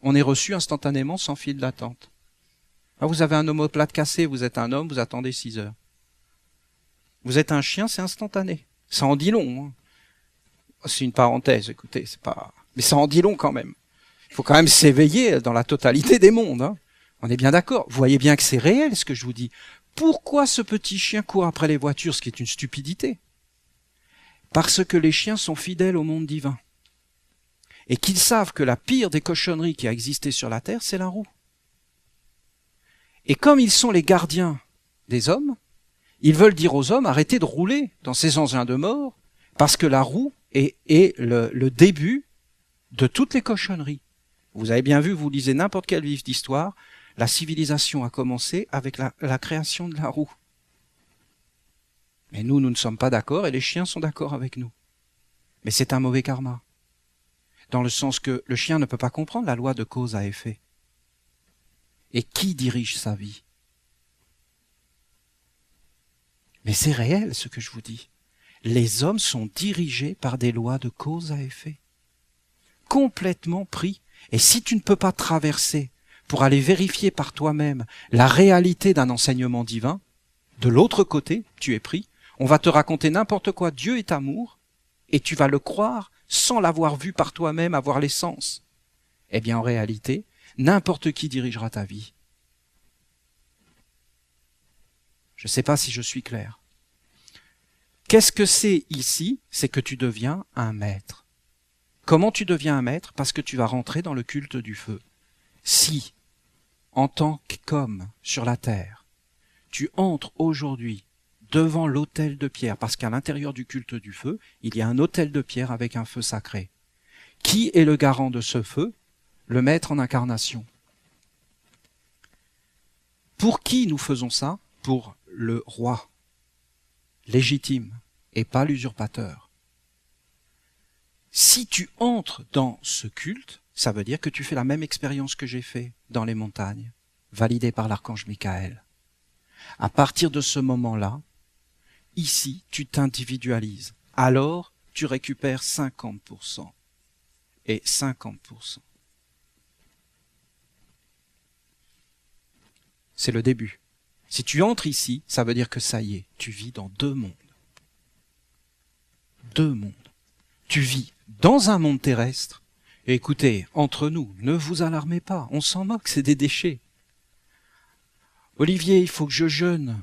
On est reçu instantanément sans fil d'attente. Vous avez un omoplate cassé, vous êtes un homme, vous attendez 6 heures. Vous êtes un chien, c'est instantané. Ça en dit long. Hein. C'est une parenthèse, écoutez, c'est pas... Mais ça en dit long quand même. Il faut quand même s'éveiller dans la totalité des mondes. Hein. On est bien d'accord. Vous voyez bien que c'est réel ce que je vous dis. Pourquoi ce petit chien court après les voitures, ce qui est une stupidité? Parce que les chiens sont fidèles au monde divin. Et qu'ils savent que la pire des cochonneries qui a existé sur la terre, c'est la roue. Et comme ils sont les gardiens des hommes, ils veulent dire aux hommes, arrêtez de rouler dans ces engins de mort, parce que la roue est le début de toutes les cochonneries. Vous avez bien vu, vous lisez n'importe quel livre d'histoire, la civilisation a commencé avec la création de la roue. Mais nous ne sommes pas d'accord et les chiens sont d'accord avec nous. Mais c'est un mauvais karma. Dans le sens que le chien ne peut pas comprendre la loi de cause à effet. Et qui dirige sa vie? Mais c'est réel ce que je vous dis. Les hommes sont dirigés par des lois de cause à effet. Complètement pris. Et si tu ne peux pas traverser pour aller vérifier par toi-même la réalité d'un enseignement divin, de l'autre côté, tu es pris. On va te raconter n'importe quoi, Dieu est amour, et tu vas le croire sans l'avoir vu par toi-même, avoir les sens. Eh bien, en réalité, n'importe qui dirigera ta vie. Je ne sais pas si je suis clair. Qu'est-ce que c'est ici? C'est que tu deviens un maître. Comment tu deviens un maître? Parce que tu vas rentrer dans le culte du feu. Si, en tant qu'homme sur la terre, tu entres aujourd'hui devant l'autel de pierre, parce qu'à l'intérieur du culte du feu, il y a un autel de pierre avec un feu sacré. Qui est le garant de ce feu? Le maître en incarnation. Pour qui nous faisons ça? Pour le roi, légitime, et pas l'usurpateur. Si tu entres dans ce culte, ça veut dire que tu fais la même expérience que j'ai fait dans les montagnes, validée par l'archange Michael. À partir de ce moment-là, ici, tu t'individualises. Alors, tu récupères 50% et 50%. C'est le début. Si tu entres ici, ça veut dire que ça y est, tu vis dans 2 mondes. 2 mondes. Tu vis dans un monde terrestre. Et écoutez, entre nous, ne vous alarmez pas, on s'en moque, c'est des déchets. Olivier, il faut que je jeûne.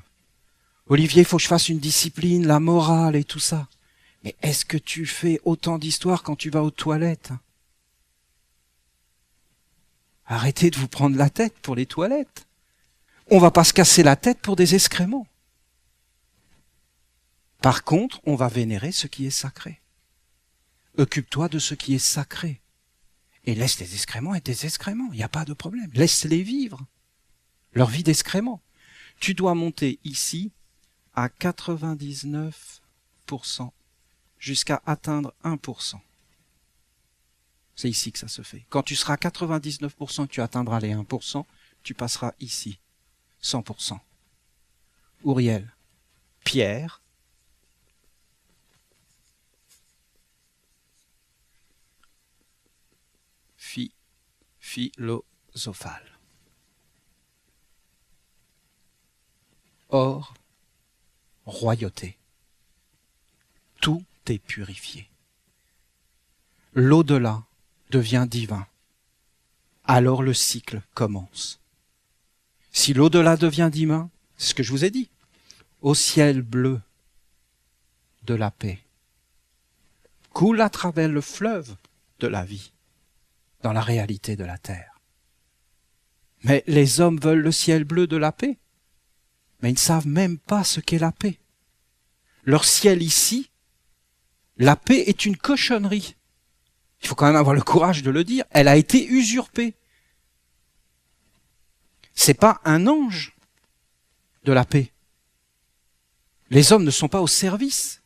Olivier, il faut que je fasse une discipline, la morale et tout ça. Mais est-ce que tu fais autant d'histoires quand tu vas aux toilettes? Arrêtez de vous prendre la tête pour les toilettes. On va pas se casser la tête pour des excréments. Par contre, on va vénérer ce qui est sacré. Occupe-toi de ce qui est sacré. Et laisse les excréments être des excréments, il n'y a pas de problème. Laisse-les vivre leur vie d'excréments. Tu dois monter ici à 99% jusqu'à atteindre 1%. C'est ici que ça se fait. Quand tu seras à 99%, tu atteindras les 1%, tu passeras ici, 100%. Ouriel, Pierre, philosophale. Or, royauté. Tout est purifié. L'au-delà devient divin. Alors le cycle commence. Si l'au-delà devient divin, c'est ce que je vous ai dit, au ciel bleu de la paix, coule à travers le fleuve de la vie, dans la réalité de la terre. Mais les hommes veulent le ciel bleu de la paix, mais ils ne savent même pas ce qu'est la paix. Leur ciel ici, la paix est une cochonnerie. Il faut quand même avoir le courage de le dire. Elle a été usurpée. C'est pas un ange de la paix. Les hommes ne sont pas au service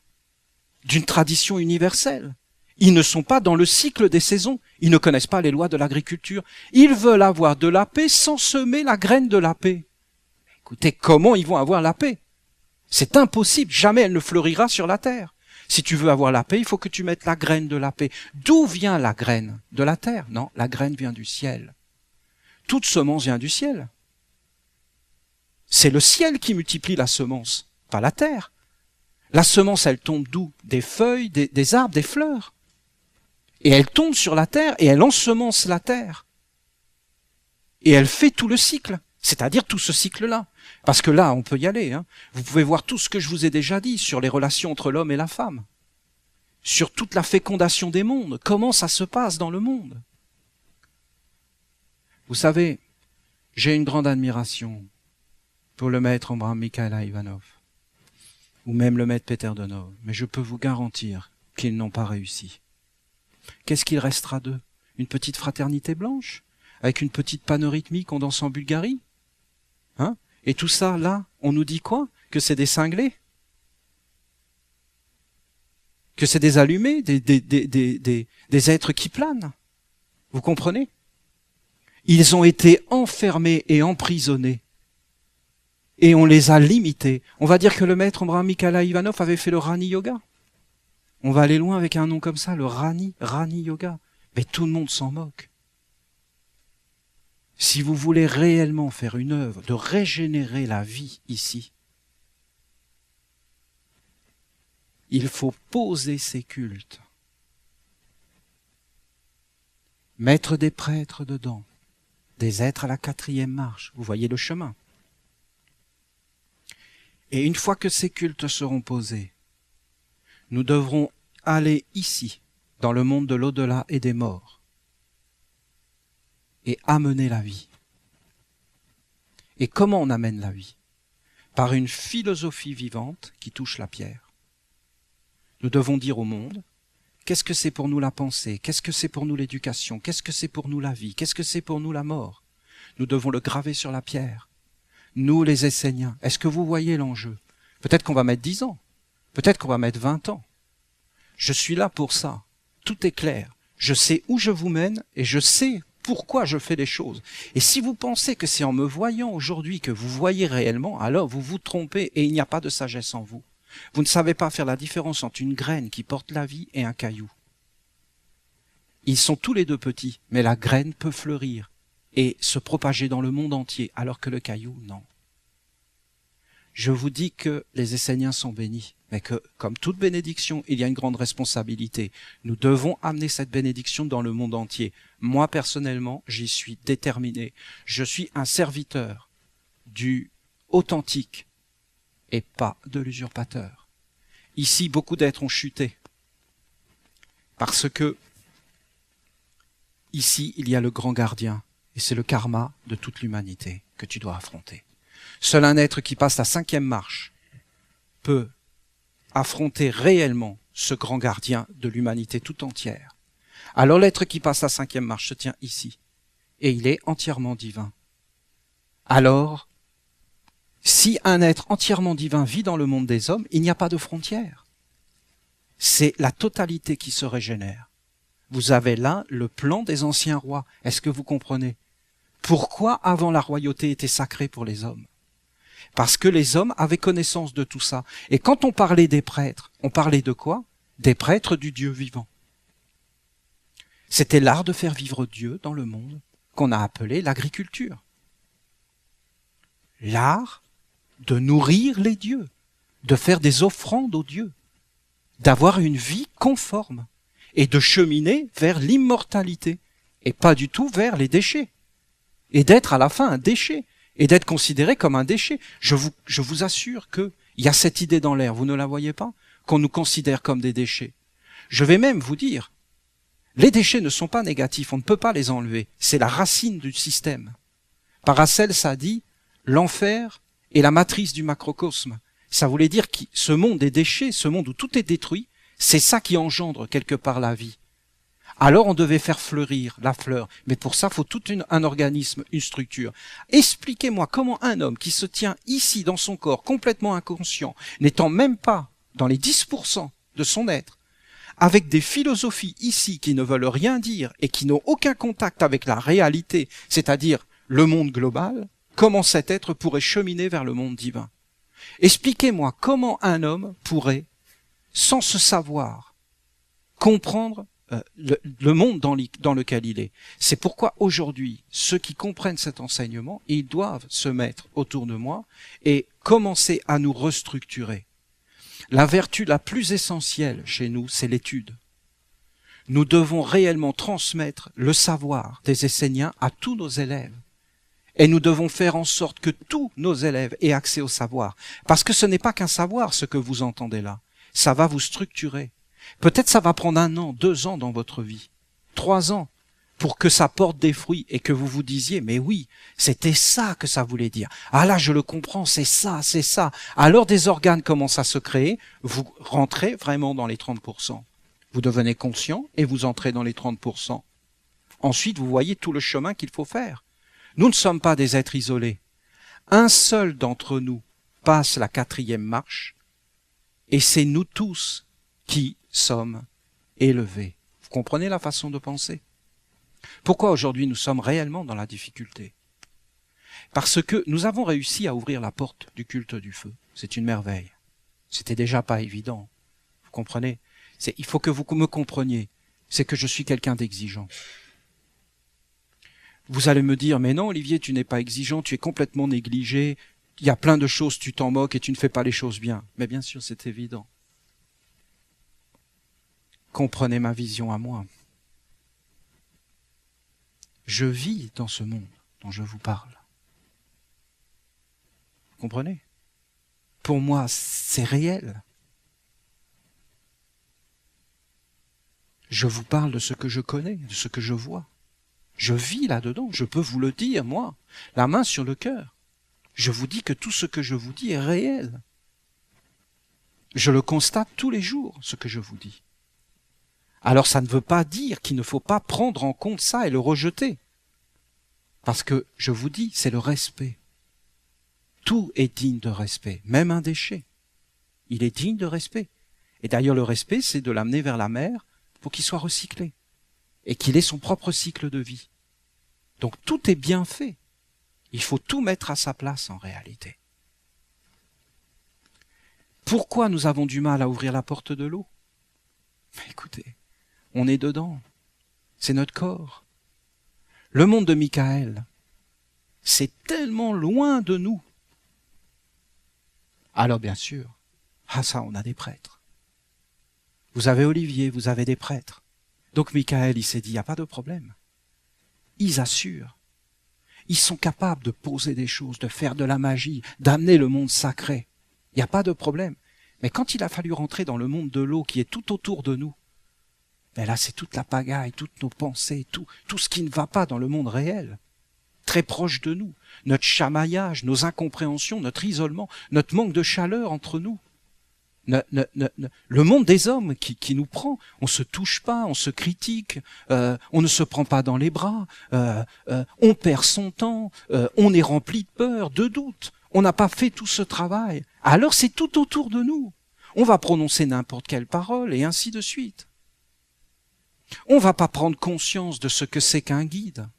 d'une tradition universelle. Ils ne sont pas dans le cycle des saisons. Ils ne connaissent pas les lois de l'agriculture. Ils veulent avoir de la paix sans semer la graine de la paix. Écoutez, comment ils vont avoir la paix? C'est impossible. Jamais elle ne fleurira sur la terre. Si tu veux avoir la paix, il faut que tu mettes la graine de la paix. D'où vient la graine? De la terre? Non, la graine vient du ciel. toute semence vient du ciel. C'est le ciel qui multiplie la semence, pas la terre. La semence, elle tombe d'où? Des feuilles, des arbres, des fleurs. Et elle tombe sur la terre et elle ensemence la terre. Et elle fait tout le cycle, c'est-à-dire tout ce cycle-là. Parce que là, on peut y aller. Hein. Vous pouvez voir tout ce que je vous ai déjà dit sur les relations entre l'homme et la femme, sur toute la fécondation des mondes, comment ça se passe dans le monde. Vous savez, j'ai une grande admiration pour le maître Abraham Mikhaël Ivanov, ou même le maître Peter Donov, mais je peux vous garantir qu'ils n'ont pas réussi. Qu'est-ce qu'il restera d'eux? Une petite fraternité blanche, avec une petite panne rythmique on danse en Bulgarie, hein? Et tout ça, là, on nous dit quoi? Que c'est des cinglés? Que c'est des allumés, des êtres qui planent? Vous comprenez? Ils ont été enfermés et emprisonnés. Et on les a limités. On va dire que le maître Abraham Mikhaël Ivanov avait fait le Rani Yoga. On va aller loin avec un nom comme ça, le Rani Yoga. Mais tout le monde s'en moque. Si vous voulez réellement faire une œuvre de régénérer la vie ici, il faut poser ces cultes, mettre des prêtres dedans, des êtres à la 4e marche. Vous voyez le chemin. Et une fois que ces cultes seront posés, nous devrons aller ici, dans le monde de l'au-delà et des morts, et amener la vie. Et comment on amène la vie? Par une philosophie vivante qui touche la pierre. Nous devons dire au monde, qu'est-ce que c'est pour nous la pensée? Qu'est-ce que c'est pour nous l'éducation? Qu'est-ce que c'est pour nous la vie? Qu'est-ce que c'est pour nous la mort? Nous devons le graver sur la pierre. Nous, les Esséniens, est-ce que vous voyez l'enjeu? Peut-être qu'on va mettre 10 ans, peut-être qu'on va mettre 20 ans. Je suis là pour ça. Tout est clair. Je sais où je vous mène et je sais pourquoi je fais les choses. Et si vous pensez que c'est en me voyant aujourd'hui que vous voyez réellement, alors vous vous trompez et il n'y a pas de sagesse en vous. Vous ne savez pas faire la différence entre une graine qui porte la vie et un caillou. Ils sont tous les deux petits, mais la graine peut fleurir et se propager dans le monde entier, alors que le caillou, non. Je vous dis que les Esséniens sont bénis, mais que, comme toute bénédiction, il y a une grande responsabilité. Nous devons amener cette bénédiction dans le monde entier. Moi, personnellement, j'y suis déterminé. Je suis un serviteur du authentique et pas de l'usurpateur. Ici, beaucoup d'êtres ont chuté, parce que ici, il y a le grand gardien, et c'est le karma de toute l'humanité que tu dois affronter. Seul un être qui passe la 5e marche peut affronter réellement ce grand gardien de l'humanité tout entière. Alors l'être qui passe la 5e marche se tient ici, et il est entièrement divin. Alors, si un être entièrement divin vit dans le monde des hommes, il n'y a pas de frontières. C'est la totalité qui se régénère. Vous avez là le plan des anciens rois. Est-ce que vous comprenez? Pourquoi avant la royauté était sacrée pour les hommes? Parce que les hommes avaient connaissance de tout ça. Et quand on parlait des prêtres, on parlait de quoi? Des prêtres du Dieu vivant. C'était l'art de faire vivre Dieu dans le monde, qu'on a appelé l'agriculture. L'art de nourrir les dieux, de faire des offrandes aux dieux, d'avoir une vie conforme et de cheminer vers l'immortalité et pas du tout vers les déchets. Et d'être à la fin un déchet. Et d'être considéré comme un déchet. Je vous assure qu'il y a cette idée dans l'air, vous ne la voyez pas, qu'on nous considère comme des déchets. Je vais même vous dire, les déchets ne sont pas négatifs, on ne peut pas les enlever. C'est la racine du système. Paracelse a dit, l'enfer est la matrice du macrocosme. Ça voulait dire que ce monde des déchets, ce monde où tout est détruit, c'est ça qui engendre quelque part la vie. Alors on devait faire fleurir la fleur. Mais pour ça, il faut tout un organisme, une structure. Expliquez-moi comment un homme qui se tient ici dans son corps, complètement inconscient, n'étant même pas dans les 10% de son être, avec des philosophies ici qui ne veulent rien dire et qui n'ont aucun contact avec la réalité, c'est-à-dire le monde global, comment cet être pourrait cheminer vers le monde divin? Expliquez-moi comment un homme pourrait, sans se savoir, comprendre le monde dans lequel il est. C'est pourquoi aujourd'hui, ceux qui comprennent cet enseignement, ils doivent se mettre autour de moi et commencer à nous restructurer. La vertu la plus essentielle chez nous, c'est l'étude. Nous devons réellement transmettre le savoir des Esséniens à tous nos élèves. Et nous devons faire en sorte que tous nos élèves aient accès au savoir. Parce que ce n'est pas qu'un savoir, ce que vous entendez là. Ça va vous structurer. Peut-être ça va prendre 1 an, 2 ans dans votre vie, 3 ans, pour que ça porte des fruits et que vous vous disiez, mais oui, c'était ça que ça voulait dire. Ah là, je le comprends, c'est ça, c'est ça. Alors des organes commencent à se créer, vous rentrez vraiment dans les 30%. Vous devenez conscient et vous entrez dans les 30%. Ensuite, vous voyez tout le chemin qu'il faut faire. Nous ne sommes pas des êtres isolés. Un seul d'entre nous passe la 4e marche et c'est nous tous qui sommes élevés. Vous comprenez la façon de penser? Pourquoi aujourd'hui nous sommes réellement dans la difficulté? Parce que nous avons réussi à ouvrir la porte du culte du feu. C'est une merveille. C'était déjà pas évident. Vous comprenez? Il faut que vous me compreniez. C'est que je suis quelqu'un d'exigeant. Vous allez me dire, mais non Olivier, tu n'es pas exigeant, tu es complètement négligé. Il y a plein de choses, tu t'en moques et tu ne fais pas les choses bien. Mais bien sûr, c'est évident. Comprenez ma vision à moi. Je vis dans ce monde dont je vous parle. Vous comprenez? Pour moi, c'est réel. Je vous parle de ce que je connais, de ce que je vois. Je vis là-dedans, je peux vous le dire, moi, la main sur le cœur. Je vous dis que tout ce que je vous dis est réel. Je le constate tous les jours, ce que je vous dis. Alors ça ne veut pas dire qu'il ne faut pas prendre en compte ça et le rejeter. Parce que, je vous dis, c'est le respect. Tout est digne de respect, même un déchet. Il est digne de respect. Et d'ailleurs, le respect, c'est de l'amener vers la mer pour qu'il soit recyclé. Et qu'il ait son propre cycle de vie. Donc tout est bien fait. Il faut tout mettre à sa place en réalité. Pourquoi nous avons du mal à ouvrir la porte de l'eau? Écoutez, on est dedans. C'est notre corps. Le monde de Michael, c'est tellement loin de nous. Alors bien sûr, ça on a des prêtres. Vous avez Olivier, vous avez des prêtres. Donc Michael, il s'est dit, il n'y a pas de problème. Ils assurent. Ils sont capables de poser des choses, de faire de la magie, d'amener le monde sacré. Il n'y a pas de problème. Mais quand il a fallu rentrer dans le monde de l'eau qui est tout autour de nous, ben là c'est toute la pagaille, toutes nos pensées, tout ce qui ne va pas dans le monde réel, très proche de nous, notre chamaillage, nos incompréhensions, notre isolement, notre manque de chaleur entre nous. Le monde des hommes qui nous prend, on se touche pas, on se critique, on ne se prend pas dans les bras, on perd son temps, on est rempli de peur, de doute, on n'a pas fait tout ce travail. Alors c'est tout autour de nous. On va prononcer n'importe quelle parole et ainsi de suite. On va pas prendre conscience de ce que c'est qu'un guide.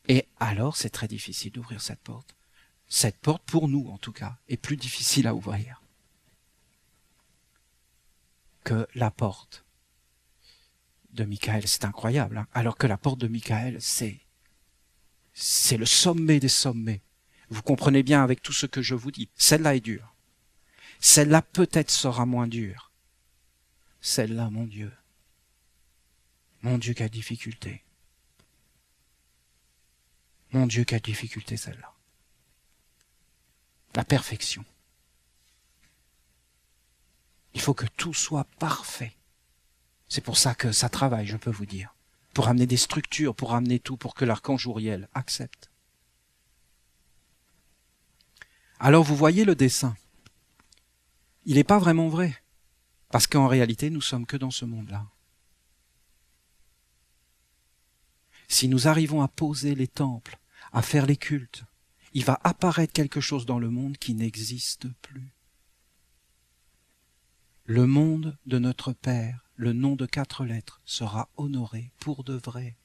Et alors c'est très difficile d'ouvrir cette porte. Cette porte, pour nous en tout cas, est plus difficile à ouvrir que la porte de Michael. C'est incroyable, hein, alors que la porte de Michael, c'est le sommet des sommets. Vous comprenez bien avec tout ce que je vous dis. Celle-là est dure. Celle-là peut-être sera moins dure. Celle-là, mon Dieu, quelle difficulté. Mon Dieu, quelle difficulté celle-là. La perfection. Il faut que tout soit parfait. C'est pour ça que ça travaille, je peux vous dire. Pour amener des structures, pour amener tout, pour que l'archange Uriel accepte. Alors vous voyez le dessin. Il n'est pas vraiment vrai. Parce qu'en réalité, nous sommes que dans ce monde-là. Si nous arrivons à poser les temples, à faire les cultes, il va apparaître quelque chose dans le monde qui n'existe plus. Le monde de notre Père, le nom de 4 lettres, sera honoré pour de vrai.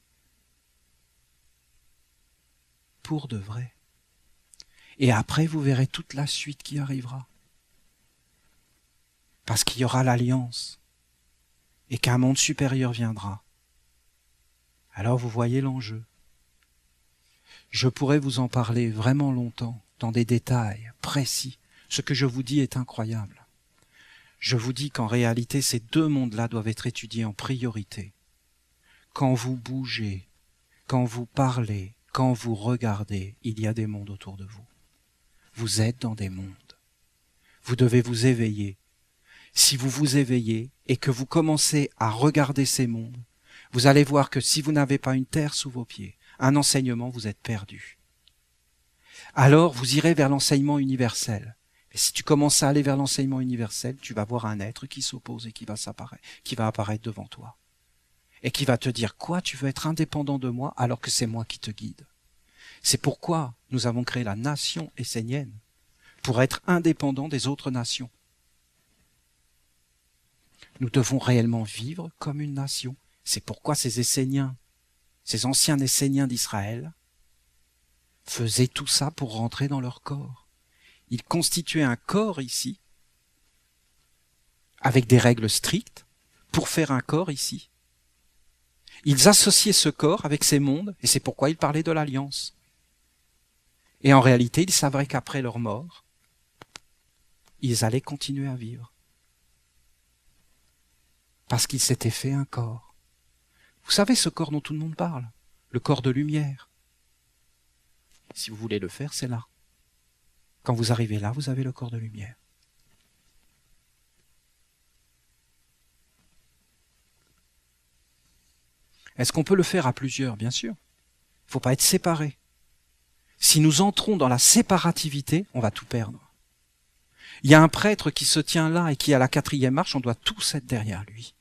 Pour de vrai. Et après, vous verrez toute la suite qui arrivera. Parce qu'il y aura l'alliance. et qu'un monde supérieur viendra. Alors vous voyez l'enjeu. Je pourrais vous en parler vraiment longtemps, dans des détails précis. Ce que je vous dis est incroyable. Je vous dis qu'en réalité, ces deux mondes-là doivent être étudiés en priorité. Quand vous bougez, quand vous parlez, quand vous regardez, il y a des mondes autour de vous. Vous êtes dans des mondes. Vous devez vous éveiller. Si vous vous éveillez et que vous commencez à regarder ces mondes, vous allez voir que si vous n'avez pas une terre sous vos pieds, un enseignement, vous êtes perdu. Alors, vous irez vers l'enseignement universel. Et si tu commences à aller vers l'enseignement universel, tu vas voir un être qui s'oppose et qui va apparaître devant toi. Et qui va te dire, quoi, tu veux être indépendant de moi alors que c'est moi qui te guide. C'est pourquoi nous avons créé la nation essénienne, pour être indépendants des autres nations. Nous devons réellement vivre comme une nation. C'est pourquoi ces Esséniens, ces anciens Esséniens d'Israël, faisaient tout ça pour rentrer dans leur corps. Ils constituaient un corps ici, avec des règles strictes, pour faire un corps ici. Ils associaient ce corps avec ces mondes, et c'est pourquoi ils parlaient de l'alliance. Et en réalité, ils savaient qu'après leur mort, ils allaient continuer à vivre. Parce qu'ils s'étaient fait un corps. Vous savez ce corps dont tout le monde parle, le corps de lumière. Si vous voulez le faire, c'est là. Quand vous arrivez là, vous avez le corps de lumière. Est-ce qu'on peut le faire à plusieurs? Bien sûr. Il ne faut pas être séparés. Si nous entrons dans la séparativité, on va tout perdre. Il y a un prêtre qui se tient là et qui est à la 4e marche, on doit tous être derrière lui.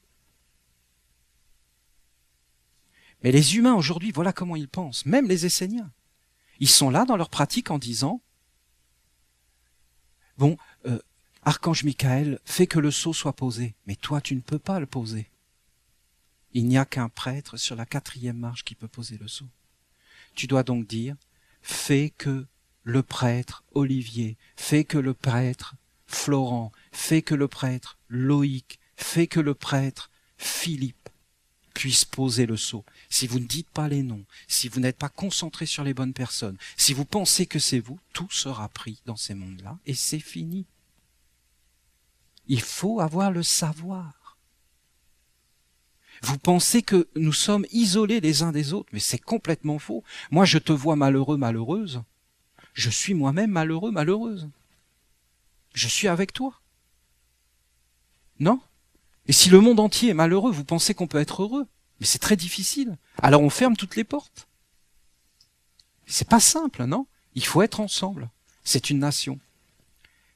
Mais les humains aujourd'hui, voilà comment ils pensent, même les Esséniens. Ils sont là dans leur pratique en disant « Bon, Archange Michael, fais que le sceau soit posé, mais toi tu ne peux pas le poser. » Il n'y a qu'un prêtre sur la 4e marche qui peut poser le sceau. Tu dois donc dire « Fais que le prêtre Olivier, fais que le prêtre Florent, fais que le prêtre Loïc, fais que le prêtre Philippe puisse poser le sceau. » Si vous ne dites pas les noms, si vous n'êtes pas concentré sur les bonnes personnes, si vous pensez que c'est vous, tout sera pris dans ces mondes-là et c'est fini. Il faut avoir le savoir. Vous pensez que nous sommes isolés les uns des autres, mais c'est complètement faux. Moi, je te vois malheureux, malheureuse. Je suis moi-même malheureux, malheureuse. Je suis avec toi. Non? Et si le monde entier est malheureux, vous pensez qu'on peut être heureux? Mais c'est très difficile. Alors on ferme toutes les portes. C'est pas simple, non? Il faut être ensemble. C'est une nation.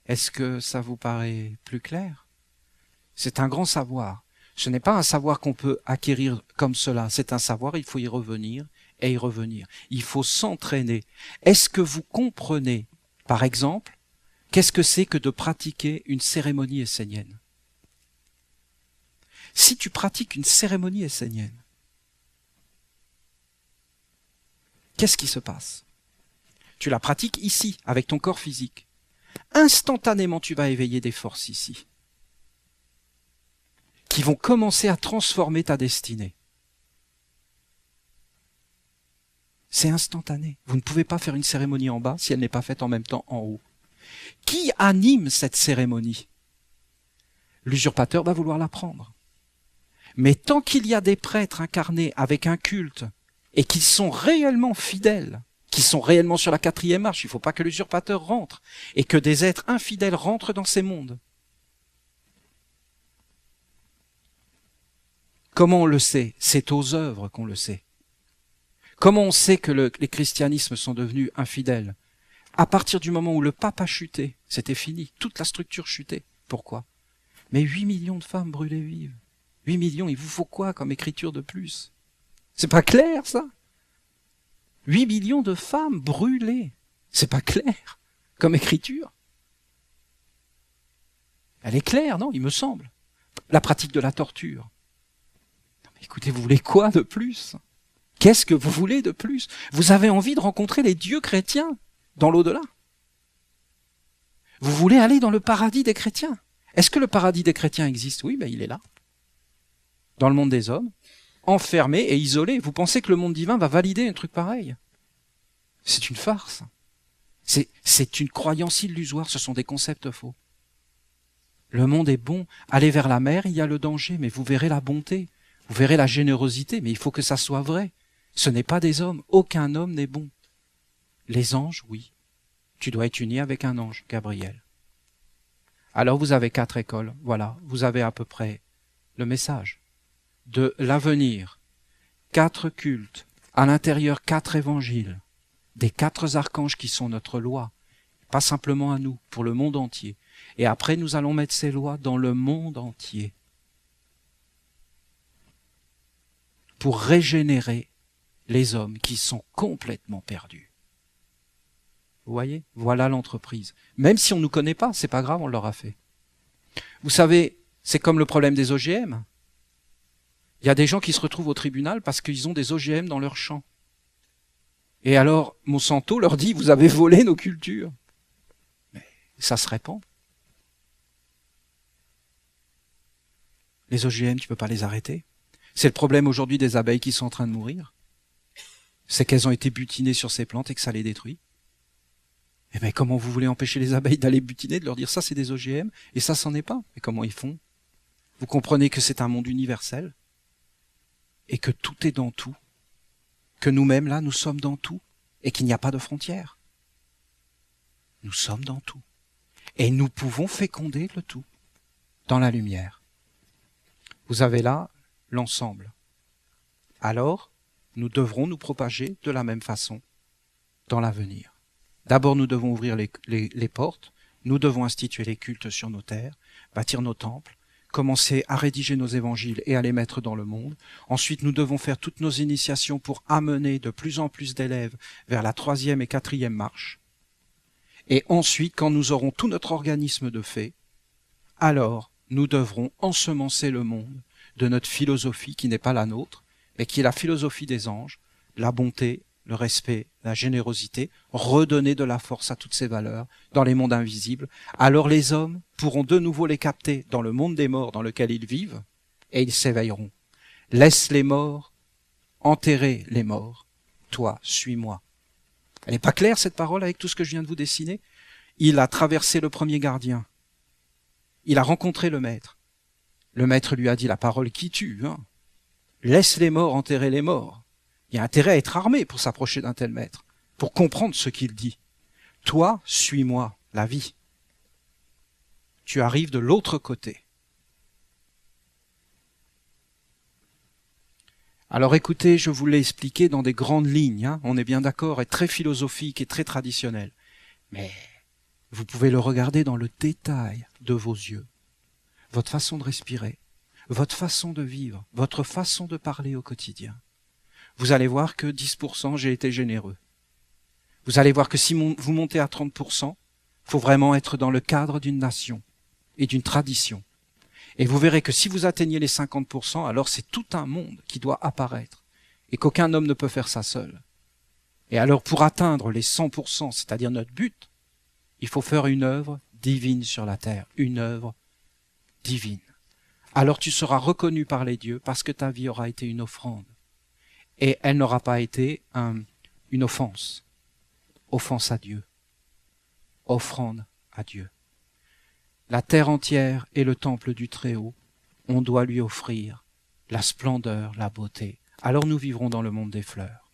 Est-ce que ça vous paraît plus clair? C'est un grand savoir. Ce n'est pas un savoir qu'on peut acquérir comme cela. C'est un savoir, il faut y revenir et y revenir. Il faut s'entraîner. Est-ce que vous comprenez, par exemple, qu'est-ce que c'est que de pratiquer une cérémonie essénienne? Si tu pratiques une cérémonie essénienne, qu'est-ce qui se passe? Tu la pratiques ici, avec ton corps physique. Instantanément, tu vas éveiller des forces ici, qui vont commencer à transformer ta destinée. C'est instantané. Vous ne pouvez pas faire une cérémonie en bas si elle n'est pas faite en même temps en haut. Qui anime cette cérémonie? L'usurpateur va vouloir la prendre. Mais tant qu'il y a des prêtres incarnés avec un culte et qui sont réellement fidèles, qui sont réellement sur la 4e marche, il ne faut pas que l'usurpateur rentre et que des êtres infidèles rentrent dans ces mondes. Comment on le sait? C'est aux œuvres qu'on le sait. Comment on sait que les christianismes sont devenus infidèles? À partir du moment où le pape a chuté, c'était fini, toute la structure chutait. Pourquoi? Mais 8 millions de femmes brûlées vives. 8 millions, il vous faut quoi comme écriture de plus? C'est pas clair, ça? 8 millions de femmes brûlées. C'est pas clair comme écriture? Elle est claire, non? Il me semble. La pratique de la torture. Non, mais écoutez, vous voulez quoi de plus? Qu'est-ce que vous voulez de plus? Vous avez envie de rencontrer les dieux chrétiens dans l'au-delà. Vous voulez aller dans le paradis des chrétiens. Est-ce que le paradis des chrétiens existe? Oui, ben il est là. dans le monde des hommes, enfermé et isolé. Vous pensez que le monde divin va valider un truc pareil? C'est une farce. C'est une croyance illusoire, ce sont des concepts faux. Le monde est bon. Allez vers la mer, il y a le danger, mais vous verrez la bonté, vous verrez la générosité, mais il faut que ça soit vrai. Ce n'est pas des hommes, aucun homme n'est bon. Les anges, oui. Tu dois être uni avec un ange, Gabriel. Alors vous avez 4 écoles, voilà, vous avez à peu près le message de l'avenir. 4 cultes, à l'intérieur 4 évangiles, des 4 archanges qui sont notre loi, pas simplement à nous, pour le monde entier. Et après, nous allons mettre ces lois dans le monde entier pour régénérer les hommes qui sont complètement perdus. Vous voyez? Voilà l'entreprise. Même si on ne nous connaît pas, c'est pas grave, on l'aura fait. Vous savez, c'est comme le problème des OGM. Il y a des gens qui se retrouvent au tribunal parce qu'ils ont des OGM dans leur champ. Et alors, Monsanto leur dit, vous avez volé nos cultures. Mais ça se répand. Les OGM, tu peux pas les arrêter. C'est le problème aujourd'hui des abeilles qui sont en train de mourir. C'est qu'elles ont été butinées sur ces plantes et que ça les détruit. Eh bien, comment vous voulez empêcher les abeilles d'aller butiner, de leur dire ça c'est des OGM et ça c'en est pas? Et comment ils font? Vous comprenez que c'est un monde universel et que tout est dans tout, que nous-mêmes là nous sommes dans tout et qu'il n'y a pas de frontières. Nous sommes dans tout et nous pouvons féconder le tout dans la lumière. Vous avez là l'ensemble. Alors, nous devrons nous propager de la même façon dans l'avenir. D'abord, nous devons ouvrir les portes, nous devons instituer les cultes sur nos terres, bâtir nos temples, commencer à rédiger nos évangiles et à les mettre dans le monde. Ensuite, nous devons faire toutes nos initiations pour amener de plus en plus d'élèves vers la 3e et 4e marche. Et ensuite, quand nous aurons tout notre organisme de fait, alors nous devrons ensemencer le monde de notre philosophie qui n'est pas la nôtre, mais qui est la philosophie des anges, la bonté, le respect, la générosité, redonner de la force à toutes ces valeurs dans les mondes invisibles. Alors les hommes pourront de nouveau les capter dans le monde des morts dans lequel ils vivent, et ils s'éveilleront. Laisse les morts enterrer les morts. Toi, suis-moi. Elle n'est pas claire cette parole avec tout ce que je viens de vous dessiner? Il a traversé le premier gardien. Il a rencontré le maître. Le maître lui a dit la parole qui tue. Laisse les morts enterrer les morts. Il y a intérêt à être armé pour s'approcher d'un tel maître, pour comprendre ce qu'il dit. Toi, suis-moi, la vie. Tu arrives de l'autre côté. Alors écoutez, je vous l'ai expliqué dans des grandes lignes, on est bien d'accord, et très philosophique et très traditionnel. Mais vous pouvez le regarder dans le détail de vos yeux. Votre façon de respirer, votre façon de vivre, votre façon de parler au quotidien. Vous allez voir que 10%, j'ai été généreux. Vous allez voir que si vous montez à 30%, il faut vraiment être dans le cadre d'une nation et d'une tradition. Et vous verrez que si vous atteignez les 50%, alors c'est tout un monde qui doit apparaître et qu'aucun homme ne peut faire ça seul. Et alors pour atteindre les 100%, c'est-à-dire notre but, il faut faire une œuvre divine sur la terre, une œuvre divine. Alors tu seras reconnu par les dieux parce que ta vie aura été une offrande. Et elle n'aura pas été une offense. Offense à Dieu. Offrande à Dieu. La terre entière est le temple du Très-Haut. On doit lui offrir la splendeur, la beauté. Alors nous vivrons dans le monde des fleurs.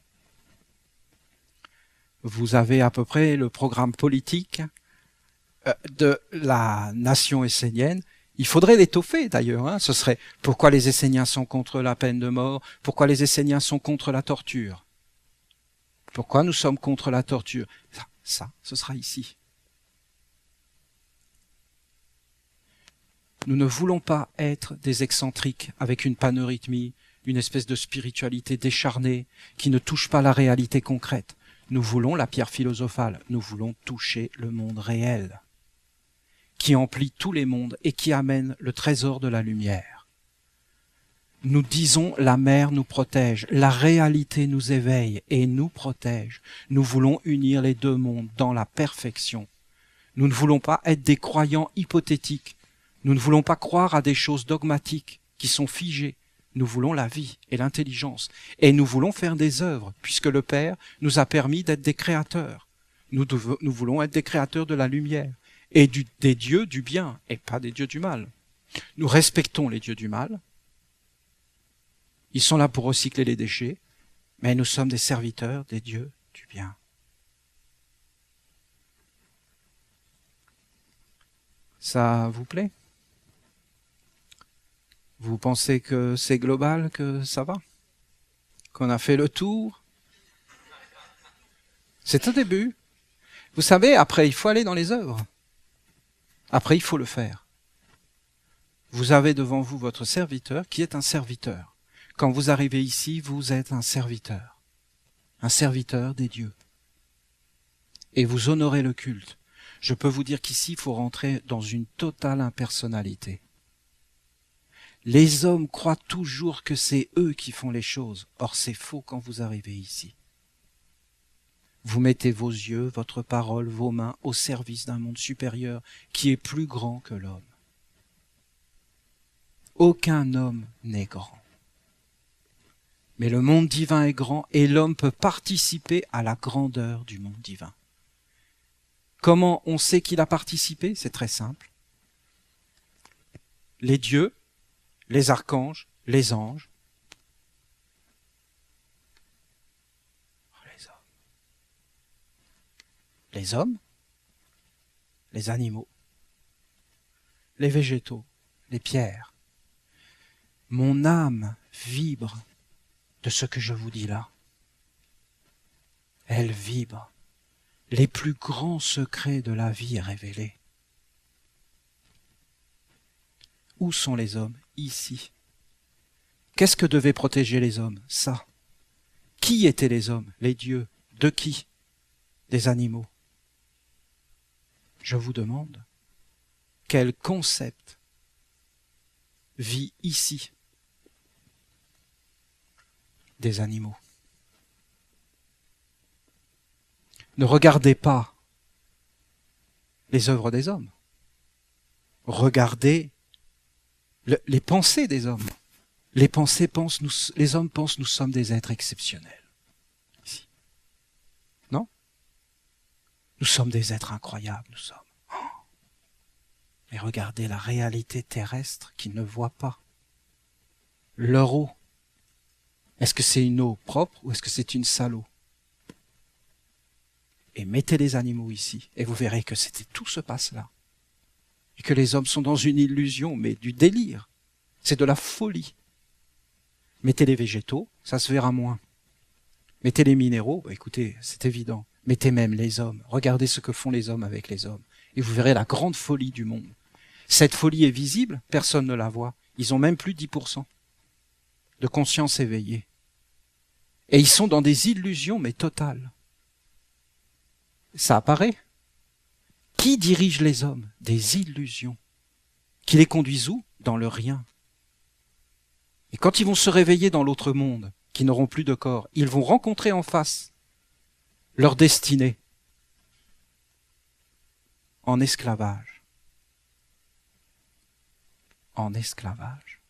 Vous avez à peu près le programme politique de la nation essénienne. Il faudrait l'étoffer d'ailleurs. Ce serait pourquoi les Esséniens sont contre la peine de mort, pourquoi les Esséniens sont contre la torture. Pourquoi nous sommes contre la torture? Ça, ce sera ici. Nous ne voulons pas être des excentriques avec une paneurhythmie, une espèce de spiritualité décharnée qui ne touche pas la réalité concrète. Nous voulons la pierre philosophale, nous voulons toucher le monde réel, qui emplit tous les mondes et qui amène le trésor de la lumière. Nous disons la mer nous protège, la réalité nous éveille et nous protège. Nous voulons unir les deux mondes dans la perfection. Nous ne voulons pas être des croyants hypothétiques. Nous ne voulons pas croire à des choses dogmatiques qui sont figées. Nous voulons la vie et l'intelligence. Et nous voulons faire des œuvres, puisque le Père nous a permis d'être des créateurs. Nous voulons être des créateurs de la lumière et des dieux du bien et pas des dieux du mal. Nous respectons les dieux du mal. Ils sont là pour recycler les déchets, mais nous sommes des serviteurs des dieux du bien. Ça vous plaît? Vous pensez que c'est global, que ça va? Qu'on a fait le tour? C'est au début. Vous savez, après, il faut aller dans les œuvres. Après, il faut le faire. Vous avez devant vous votre serviteur qui est un serviteur. Quand vous arrivez ici, vous êtes un serviteur des dieux. Et vous honorez le culte. Je peux vous dire qu'ici, il faut rentrer dans une totale impersonnalité. Les hommes croient toujours que c'est eux qui font les choses. Or, c'est faux quand vous arrivez ici. Vous mettez vos yeux, votre parole, vos mains au service d'un monde supérieur qui est plus grand que l'homme. Aucun homme n'est grand. Mais le monde divin est grand et l'homme peut participer à la grandeur du monde divin. Comment on sait qu'il a participé? C'est très simple. Les dieux, les archanges, les anges, les hommes, les animaux, les végétaux, les pierres. Mon âme vibre de ce que je vous dis là. Elle vibre. Les plus grands secrets de la vie révélés. Où sont les hommes? Ici. Qu'est-ce que devaient protéger les hommes? Ça. Qui étaient les hommes? Les dieux. De qui? Des animaux. Je vous demande, quel concept vit ici? Des animaux. Ne regardez pas les œuvres des hommes. Regardez les pensées des hommes. Les hommes pensent nous sommes des êtres exceptionnels. Ici. Non? Nous sommes des êtres incroyables, nous sommes. Mais regardez la réalité terrestre qu'ils ne voient pas. Leur eau. Est-ce que c'est une eau propre ou est-ce que c'est une sale eau? Et mettez les animaux ici et vous verrez que tout se passe là. Et que les hommes sont dans une illusion, mais du délire. C'est de la folie. Mettez les végétaux, ça se verra moins. Mettez les minéraux, écoutez, c'est évident. Mettez même les hommes. Regardez ce que font les hommes avec les hommes. Et vous verrez la grande folie du monde. Cette folie est visible, personne ne la voit. Ils ont même plus 10% de conscience éveillée. Et ils sont dans des illusions, mais totales. Ça apparaît. Qui dirige les hommes? Des illusions. Qui les conduisent où? Dans le rien. Et quand ils vont se réveiller dans l'autre monde, qui n'auront plus de corps, ils vont rencontrer en face leur destinée en esclavage. En esclavage.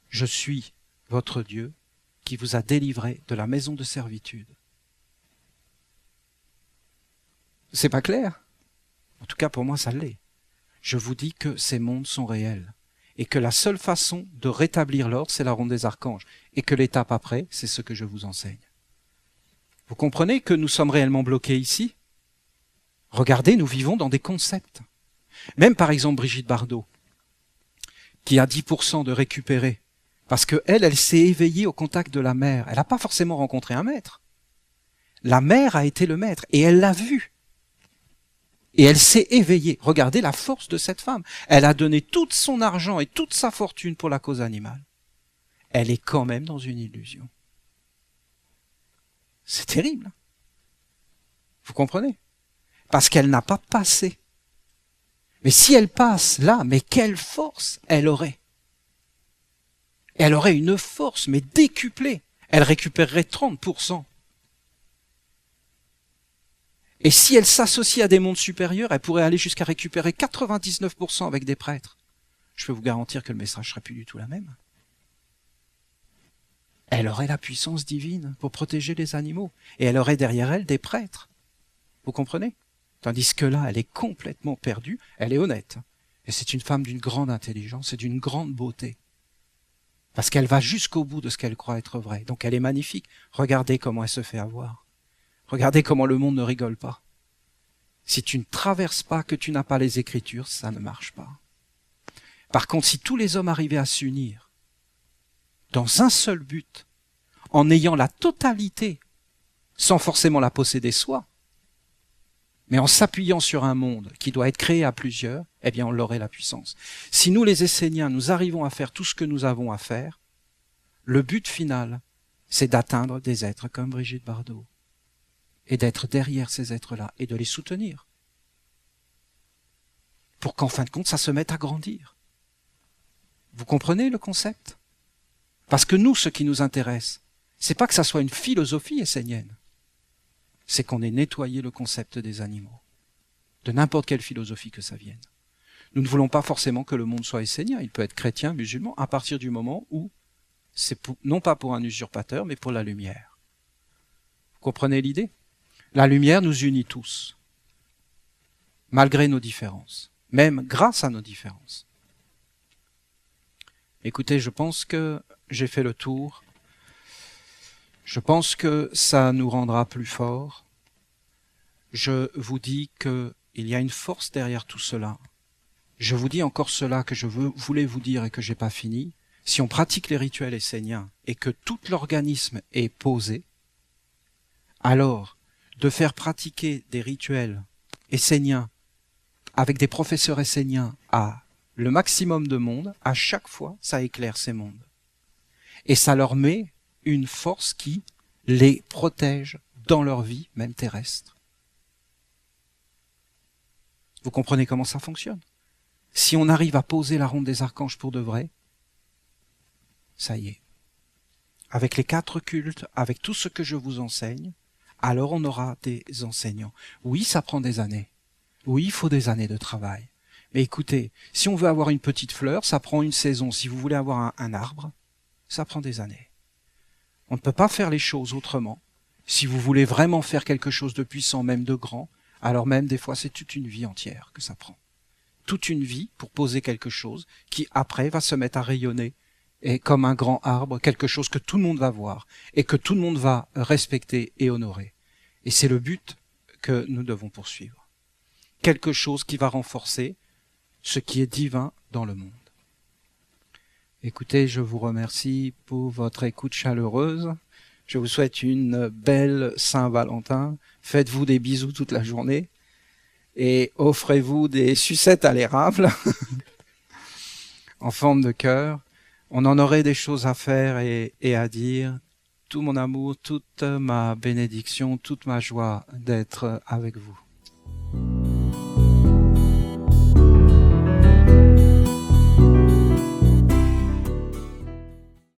Je suis votre Dieu qui vous a délivré de la maison de servitude. C'est pas clair? En tout cas, pour moi, ça l'est. Je vous dis que ces mondes sont réels et que la seule façon de rétablir l'ordre, c'est la ronde des archanges et que l'étape après, c'est ce que je vous enseigne. Vous comprenez que nous sommes réellement bloqués ici? Regardez, nous vivons dans des concepts. Même par exemple Brigitte Bardot, qui a 10% de récupérer, parce qu'elle s'est éveillée au contact de la mer. Elle n'a pas forcément rencontré un maître. La mer a été le maître et elle l'a vu. Et elle s'est éveillée. Regardez la force de cette femme. Elle a donné tout son argent et toute sa fortune pour la cause animale. Elle est quand même dans une illusion. C'est terrible. Vous comprenez? Parce qu'elle n'a pas passé. Mais si elle passe là, mais quelle force elle aurait? Elle aurait une force, mais décuplée. Elle récupérerait 30%. Et si elle s'associe à des mondes supérieurs, elle pourrait aller jusqu'à récupérer 99% avec des prêtres. Je peux vous garantir que le message serait plus du tout la même. elle aurait la puissance divine pour protéger les animaux. Et elle aurait derrière elle des prêtres. Vous comprenez? Tandis que là, elle est complètement perdue, elle est honnête. Et c'est une femme d'une grande intelligence et d'une grande beauté. Parce qu'elle va jusqu'au bout de ce qu'elle croit être vrai. Donc elle est magnifique. Regardez comment elle se fait avoir. Regardez comment le monde ne rigole pas. Si tu ne traverses pas, que tu n'as pas les Écritures, ça ne marche pas. Par contre, si tous les hommes arrivaient à s'unir dans un seul but, en ayant la totalité, sans forcément la posséder soi, mais en s'appuyant sur un monde qui doit être créé à plusieurs, eh bien on aurait la puissance. Si nous les Esséniens, nous arrivons à faire tout ce que nous avons à faire, le but final, c'est d'atteindre des êtres comme Brigitte Bardot, et d'être derrière ces êtres-là, et de les soutenir, pour qu'en fin de compte, ça se mette à grandir. Vous comprenez le concept? Parce que nous, ce qui nous intéresse, c'est pas que ça soit une philosophie essénienne, c'est qu'on ait nettoyé le concept des animaux, de n'importe quelle philosophie que ça vienne. Nous ne voulons pas forcément que le monde soit essénien, il peut être chrétien, musulman, à partir du moment où c'est non pas pour un usurpateur, mais pour la lumière. Vous comprenez l'idée? La lumière nous unit tous, malgré nos différences, même grâce à nos différences. Écoutez, je pense que j'ai fait le tour. Je pense que ça nous rendra plus forts. Je vous dis qu'il y a une force derrière tout cela. Je vous dis encore cela que je voulais vous dire et que j'ai pas fini. Si on pratique les rituels esséniens et que tout l'organisme est posé, alors de faire pratiquer des rituels esséniens avec des professeurs esséniens à le maximum de monde, à chaque fois, ça éclaire ces mondes. Et ça leur met une force qui les protège dans leur vie, même terrestre. Vous comprenez comment ça fonctionne? Si on arrive à poser la ronde des archanges pour de vrai, ça y est. Avec les 4 cultes, avec tout ce que je vous enseigne, alors on aura des enseignants. Oui, ça prend des années. Oui, il faut des années de travail. Mais écoutez, si on veut avoir une petite fleur, ça prend une saison. Si vous voulez avoir un arbre, ça prend des années. On ne peut pas faire les choses autrement. Si vous voulez vraiment faire quelque chose de puissant, même de grand, alors même des fois c'est toute une vie entière que ça prend. Toute une vie pour poser quelque chose qui après va se mettre à rayonner et comme un grand arbre, quelque chose que tout le monde va voir et que tout le monde va respecter et honorer. Et c'est le but que nous devons poursuivre. Quelque chose qui va renforcer ce qui est divin dans le monde. Écoutez, je vous remercie pour votre écoute chaleureuse. Je vous souhaite une belle Saint-Valentin. Faites-vous des bisous toute la journée et offrez-vous des sucettes à l'érable en forme de cœur. On en aurait des choses à faire et à dire. Tout mon amour, toute ma bénédiction, toute ma joie d'être avec vous.